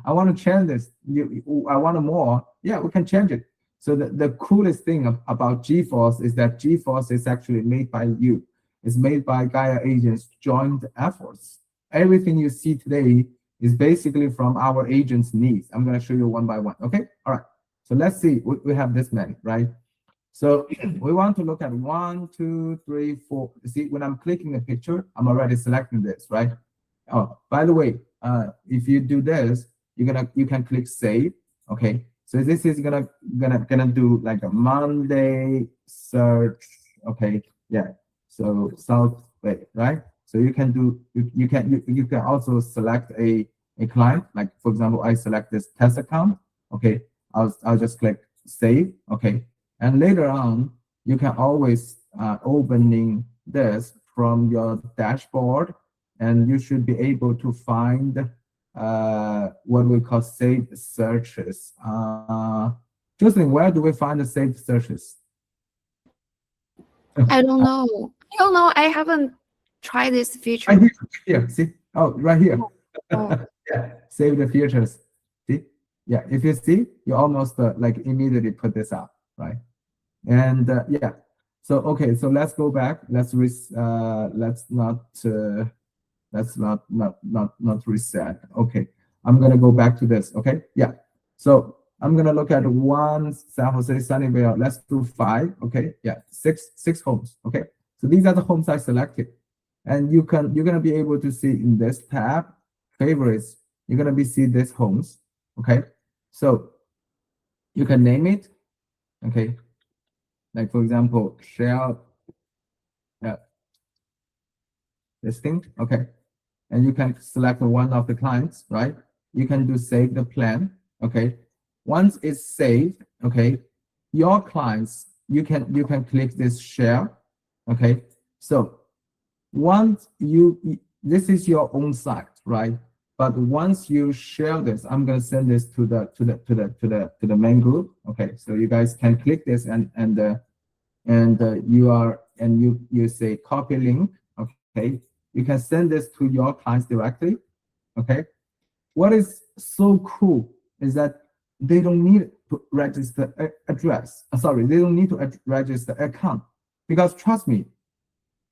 I want to change this. I want more. Yeah, we can change it. So the coolest thing about GeForce is that GeForce is actually made by you. It's made by Gaia agents' joint efforts. Everything you see today is basically from our agents' needs. I'm going to show you one by one. Okay. All right. So let's see. We have this many, right? So we want to look at 1, 2, 3, 4. See, when I'm clicking the picture, I'm already selecting this, right? Oh, by the way, if you do this, you can click save. Okay. So this is gonna do like a Monday search. Okay. Yeah. So South Bay, right? So you can do you can also select a client. Like for example, I select this test account. Okay. I'll just click save. Okay. And later on, you can always opening this from your dashboard, and you should be able to find what we call saved searches. Jocelyn, where do we find the saved searches? I don't know. I haven't tried this feature. Right here, see? Oh, right here. Oh. Yeah, save the features. See? Yeah, if you see, you almost like immediately put this up, right? And yeah, so okay, so let's go back. Let's not reset. Okay, I'm gonna go back to this. Okay, yeah. So I'm gonna look at one San Jose Sunnyvale. Let's do 5. Okay, yeah, six homes. Okay, so these are the homes I selected, and you're gonna be able to see in this tab, favorites. You're gonna see these homes. Okay, so you can name it. Okay, like for example, share listing. Okay. And you can select one of the clients, right? You can do save the plan, okay? Once it's saved, okay, your clients, you can click this share, okay? So once this is your own site, right? But once you share this, I'm gonna send this to the main group, okay? So you guys can click this and you say copy link, okay? You can send this to your clients directly, okay? What is so cool is that they don't need to register address. They don't need to register account, because trust me,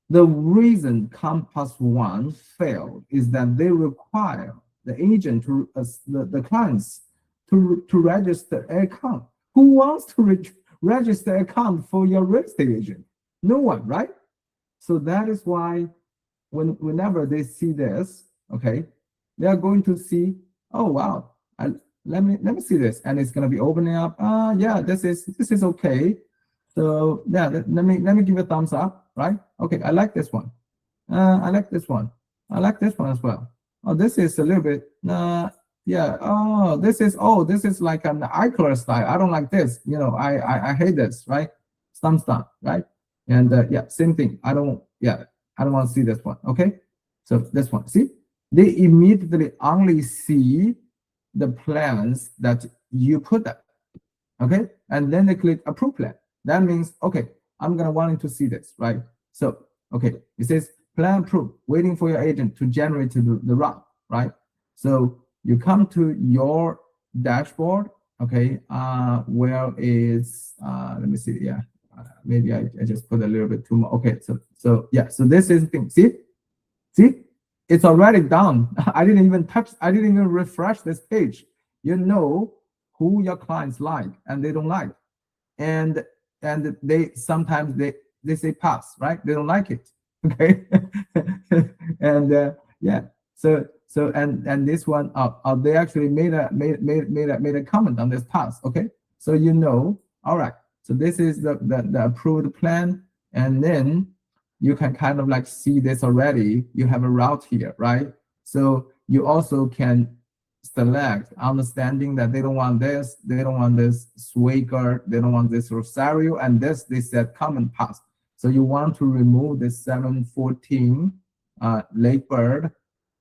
the reason Compass One failed is that they require the agent to the clients to register an account. Who wants to register an account for your real estate agent? No one, right? So that is why whenever they see this, okay, they are going to see, oh wow, let me see this, and it's gonna be opening up. Yeah, this is okay. So yeah, let me give a thumbs up, right? Okay, I like this one. I like this one. I like this one as well. Oh, this is a little bit. Yeah. Oh, this is like an iColor style. I don't like this. I hate this, right? Thumbs down, right? And yeah, same thing. I don't want to see this one. Okay. So this one, see, they immediately only see the plans that you put them. Okay, and then they click approve plan. That means, okay, I'm gonna wanting to see this, right? So, okay, it says plan approved, waiting for your agent to generate the route, right? So you come to your dashboard, okay, where is, let me see, yeah, maybe I just put a little bit too much. Okay, so yeah, so this is the thing, see, it's already done. I didn't even refresh this page. You know who your clients like and they don't like, and they sometimes they say pass, right? They don't like it, okay. And yeah, so and this one they actually made a comment on this pass, okay. So you know, all right, so this is the approved plan, and then you can kind of like see this already. You have a route here, right? So you also can select, understanding that they don't want this, they don't want this Swagger, they don't want this Rosario, and this they said common pass. So you want to remove this 714 Lakebird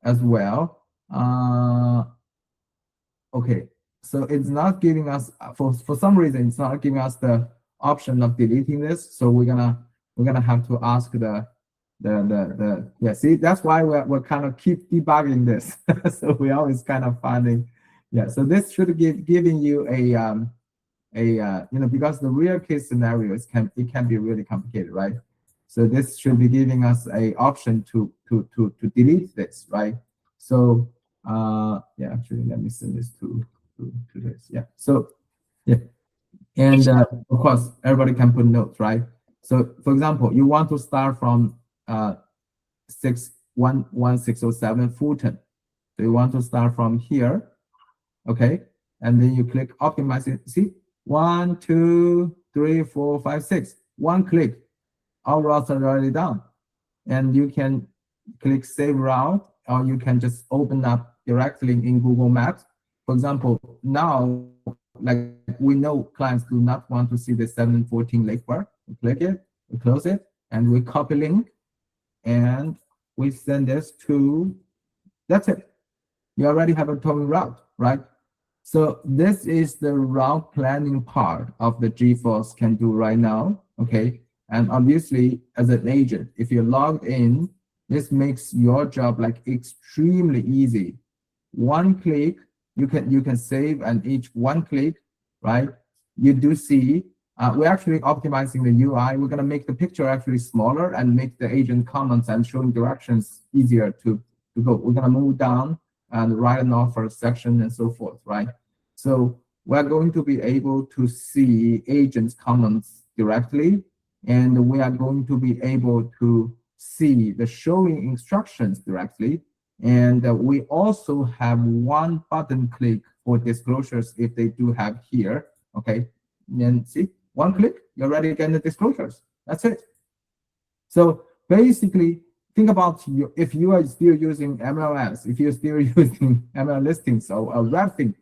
as well. Okay, so it's not giving us, for some reason, it's not giving us the option of deleting this. So we're gonna have to ask the yeah, see, that's why we're kind of keep debugging this. So we always kind of finding, yeah, so this should giving you a you know, because the real case scenarios can be really complicated, right? So this should be giving us a option to delete this, right? So yeah, actually let me send this to this. Yeah, so yeah, and of course everybody can put notes, right? So for example, you want to start from 611,607 Fulton. So you want to start from here, okay? And then you click optimize it. See, 1, 2, 3, 4, 5, 6. One click, all routes are already done. And you can click save route, or you can just open up directly in Google Maps. For example, now, like we know clients do not want to see the 714 Lakebird. We click it, we close it, and we copy link, and we send this to, that's it. You already have a towing route, right? So this is the route planning part of the GeForce can do right now, okay? And obviously, as an agent, if you're logged in, this makes your job like extremely easy. One click, you can save, and each one click, right? You do see, we're actually optimizing the UI. We're gonna make the picture actually smaller and make the agent comments and showing directions easier to go. We're gonna move down and write an offer section and so forth, right? So we're going to be able to see agents' comments directly, and we are going to be able to see the showing instructions directly. And we also have one button click for disclosures if they do have here, okay? And see, one click, you're already getting the disclosures. That's it. So basically, think about if you are still using MLS, if you're still using ML listings or wrapping,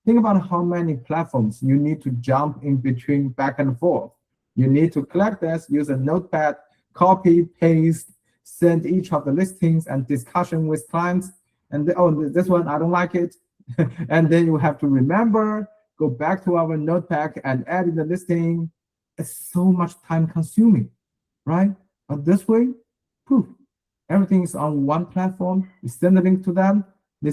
think about how many platforms you need to jump in between back and forth. You need to collect this, use a notepad, copy, paste, send each of the listings and discussion with clients. And oh, this one, I don't like it. And then you have to remember, go back to our notepad and add in the listing. It's so much time consuming, right? But this way, poof, everything is on one platform. You send a link to them. They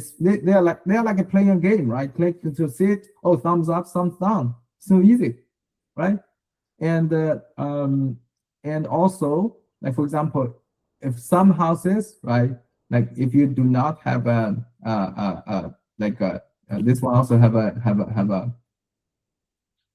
are like playing a game, right? Click to see it. Oh, thumbs up, thumbs down. So easy, right? And also, like for example, if some houses, right, like if you do not have this one also have a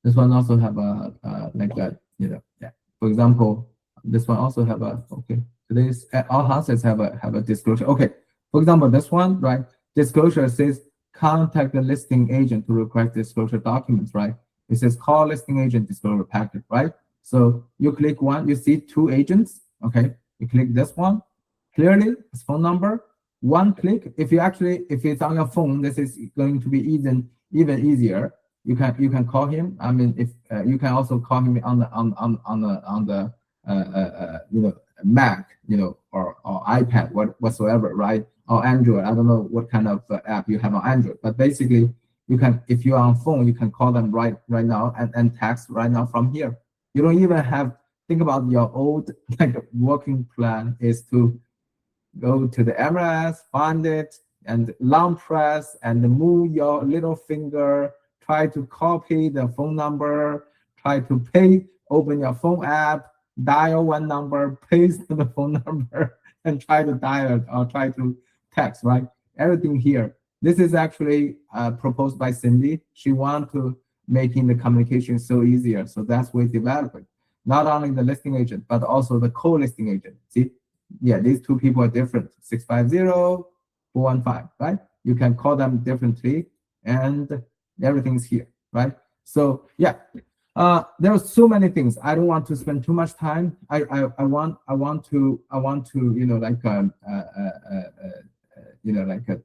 this one also have a like that, you know, yeah. For example, this one also have a, okay. So this all houses have a disclosure. Okay. For example, this one, right? Disclosure says contact the listing agent to request disclosure documents, right? It says call listing agent disclosure packet, right? So you click one, you see two agents, okay? You click this one, clearly his phone number, one click. If it's on your phone, this is going to be even easier. You can call him. I mean, if you can also call him on the you know, Mac, or iPad, whatsoever, right? Or Android. I don't know what kind of app you have on Android, but basically you can, if you're on phone, you can call them right now and text right now from here. You don't even have, think about your old like working plan is to go to the MLS, find it, and long press and move your little finger, try to copy the phone number, try to open your phone app, dial one number, paste the phone number, and try to dial it or try to text, right? Everything here. This is actually proposed by Cindy. She wants to making the communication so easier. So that's we develop it. Not only the listing agent, but also the co-listing agent. See? Yeah, these two people are different. 650-415, right? You can call them differently, and everything's here, right? So yeah, there are so many things. I don't want to spend too much time. I want to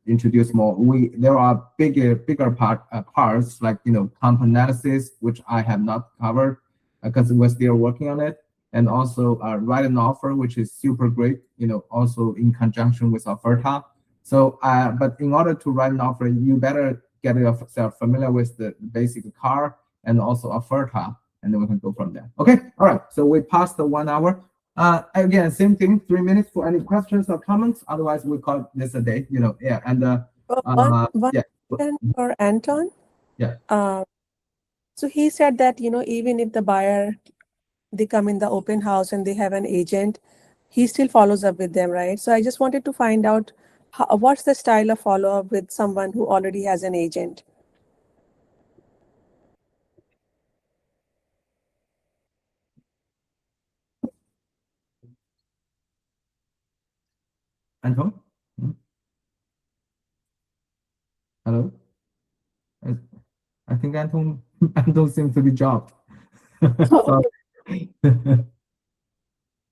introduce more. There are bigger parts like comp analysis, which I have not covered because we're still working on it. And also write an offer, which is super great, also in conjunction with Offerta. So, but in order to write an offer, you better get yourself familiar with the basic car and also Offerta, and then we can go from there. Okay, all right, so we passed the 1 hour. Again, same thing, 3 minutes for any questions or comments. Otherwise, we call this a day, yeah. And One yeah. question for Anton. Yeah. So he said that, even if the buyer, they come in the open house and they have an agent, he still follows up with them, right? So I just wanted to find out what's the style of follow-up with someone who already has an agent? Anton? Hello? I think Anton seems to be dropped. Sorry.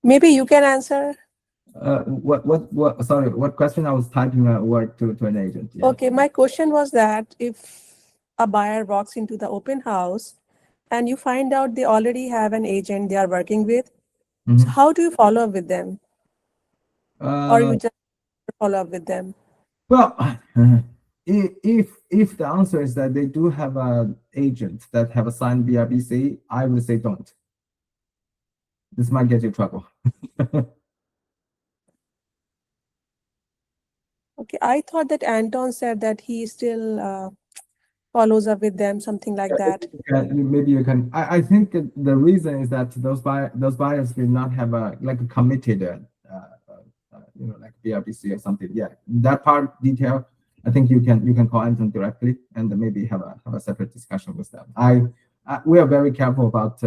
Maybe you can answer. Sorry, what question? I was typing a word to an agent. Yeah. Okay, my question was that if a buyer walks into the open house and you find out they already have an agent they are working with, so how do you follow up with them? Or you just follow up with them? Well, if the answer is that they do have an agent that have a signed BRBC, I would say don't. This might get you in trouble. Okay, I thought that Anton said that he still follows up with them, something like that. Maybe you can. I think the reason is that those buyers will not have a committed, like BRBC or something. Yeah, that part detail. I think you can call Anton directly and maybe have a separate discussion with them. We are very careful about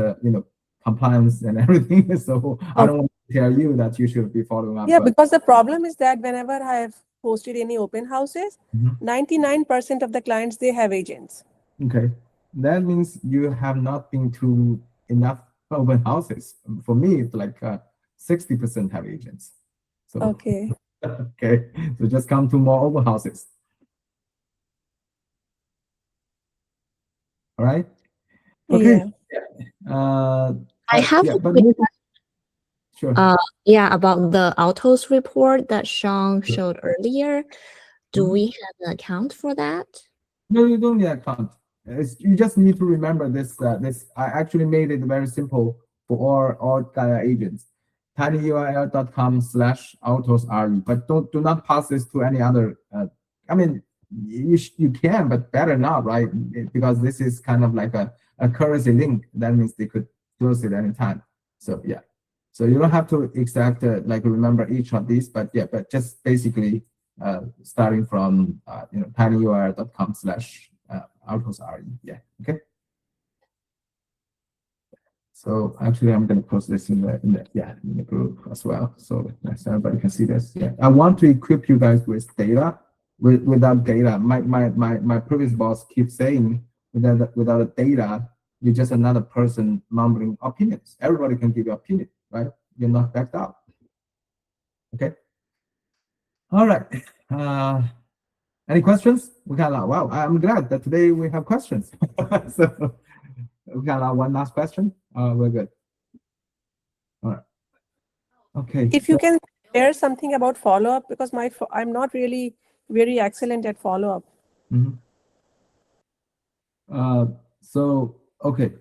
compliance and everything. So I don't want to tell you that you should be following up. Yeah, because the problem is that whenever I have hosted any open houses, 99% of the clients, they have agents. Okay, that means you have not been to enough open houses. For me, it's like 60% have agents. So okay. Okay, so just come to more open houses. All right. Okay. Yeah. I have a quick sure. Yeah, about the Altos report that Sean showed earlier. Do we have an account for that? No, you don't need an account. You just need to remember this. I actually made it very simple for all agents. tinyurl.com/AltosRE. But do not pass this to any other. I mean, you can, but better not, right? Because this is kind of like a currency link. That means they could close it anytime. So yeah. So you don't have to exact remember each of these, but just basically starting from tinyurl.com/AltosRE. Yeah. Okay. So actually, I'm going to post this in the group as well, so everybody can see this. Yeah, I want to equip you guys with data. Without data, my previous boss keeps saying without data, you're just another person mumbling opinions. Everybody can give you opinion, right? You're not backed up. Okay. All right. Any questions? We got wow. I'm glad that today we have questions. So we got one last question. We're good. All right. Okay. If you can share something about follow-up, because I'm not really very excellent at follow-up. Mhm. Okay.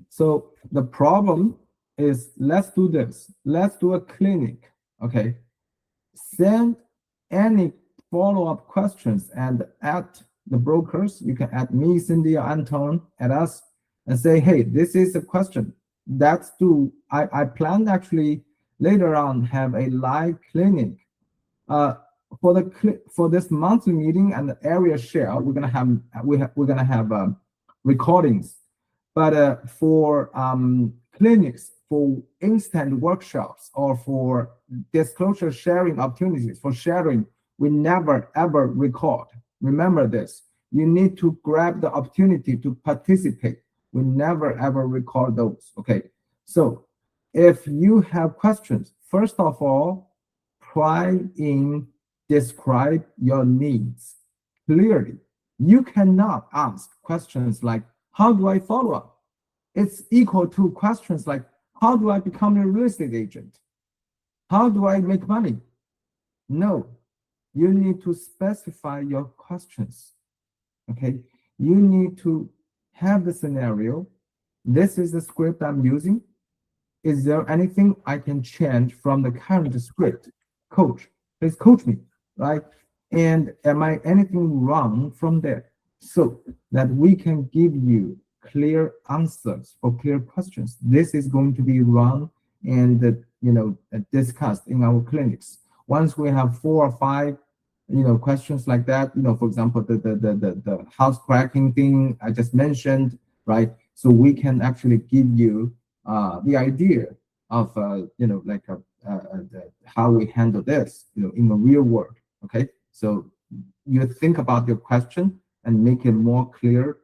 So the problem is, let's do this. Let's do a clinic. Okay. Send any follow-up questions and at the brokers. You can add me, Cindy, or Anton, at us, and say, hey, this is a question. That's do I plan actually later on have a live clinic. For this monthly meeting and the area share, we're gonna have recordings. But for clinics, for instant workshops, or for disclosure sharing opportunities for sharing, we never ever record. Remember this. You need to grab the opportunity to participate. We never ever record those. Okay. So if you have questions, first of all, try in describe your needs clearly. You cannot ask questions like, how do I follow up? It's equal to questions like, how do I become a real estate agent? How do I make money? No, you need to specify your questions. Okay, you need to have the scenario. This is the script I'm using. Is there anything I can change from the current script? Coach, please coach me, right? And am I anything wrong from there? So that we can give you clear answers for clear questions. This is going to be run and discussed in our clinics. Once we have 4 or 5 questions like that, for example, the house cracking thing I just mentioned, right? So we can actually give you the idea of how we handle this in the real world. Okay, so you think about your question and make a more clear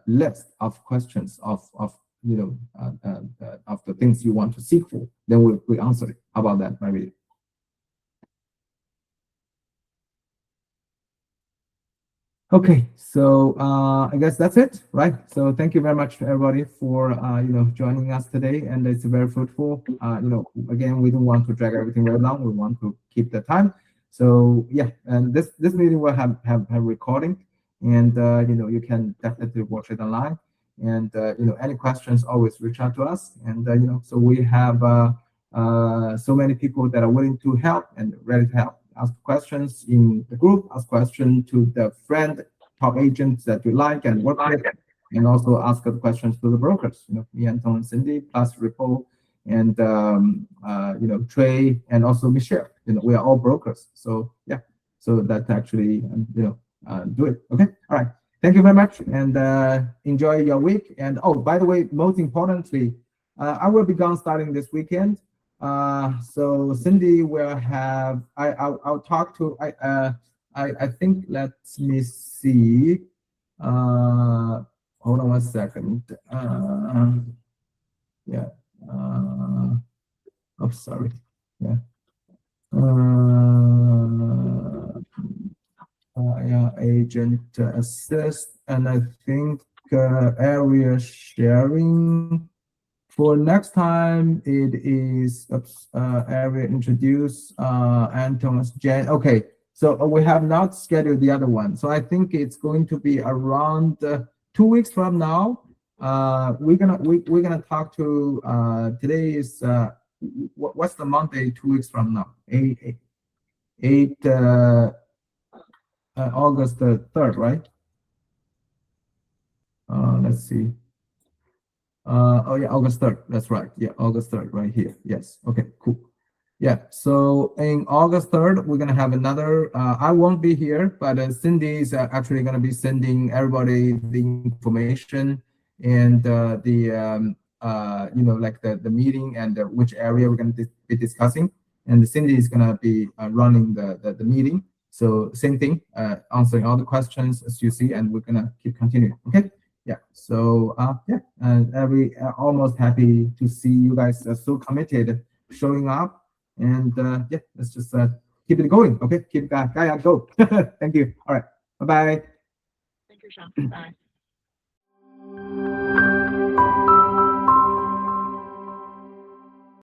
list of questions of the things you want to seek for, then we answer it. How about that, Maria? Okay, so I guess that's it, right? So thank you very much, everybody, for joining us today, and it's very fruitful. Again, we don't want to drag everything very long. We want to keep the time. So yeah, and this meeting will have recording, and you can definitely watch it online. And any questions, always reach out to us. And so we have so many people that are willing to help and ready to help. Ask questions in the group, ask questions to the friend, top agents that you like and work with, and also ask the questions to the brokers, me, Anton, and Cindy, plus Ripo, and Trey, and also Michelle. We are all brokers. So yeah, so that actually, do it. Okay, all right. Thank you very much, and enjoy your week. And oh, by the way, most importantly, I will be gone starting this weekend. So Cindy will have, I'll talk to, I think, let me see. Hold on 1 second. Yeah. Oh, sorry. Yeah. Yeah, agent assist, and I think area sharing. For next time, it is area introduce Anton's Jen. Okay, so we have not scheduled the other one. So I think it's going to be around 2 weeks from now. We're gonna talk to today is what's the Monday 2 weeks from now? 8 August 3rd, right? Let's see. Oh yeah, August 3rd. That's right. Yeah, August 3rd, right here. Yes. Okay, cool. Yeah. So in August 3rd, we're gonna have another. I won't be here, but Cindy is actually gonna be sending everybody the information and like the meeting and which area we're gonna be discussing. And Cindy is gonna be running the meeting. So same thing, answering all the questions as you see, and we're gonna keep continuing. Okay. Yeah. So yeah, and almost happy to see you guys so committed, showing up, and yeah, let's just keep it going. Okay, keep Gaia go. Thank you. All right. Bye bye. Thank you, Sean. Bye.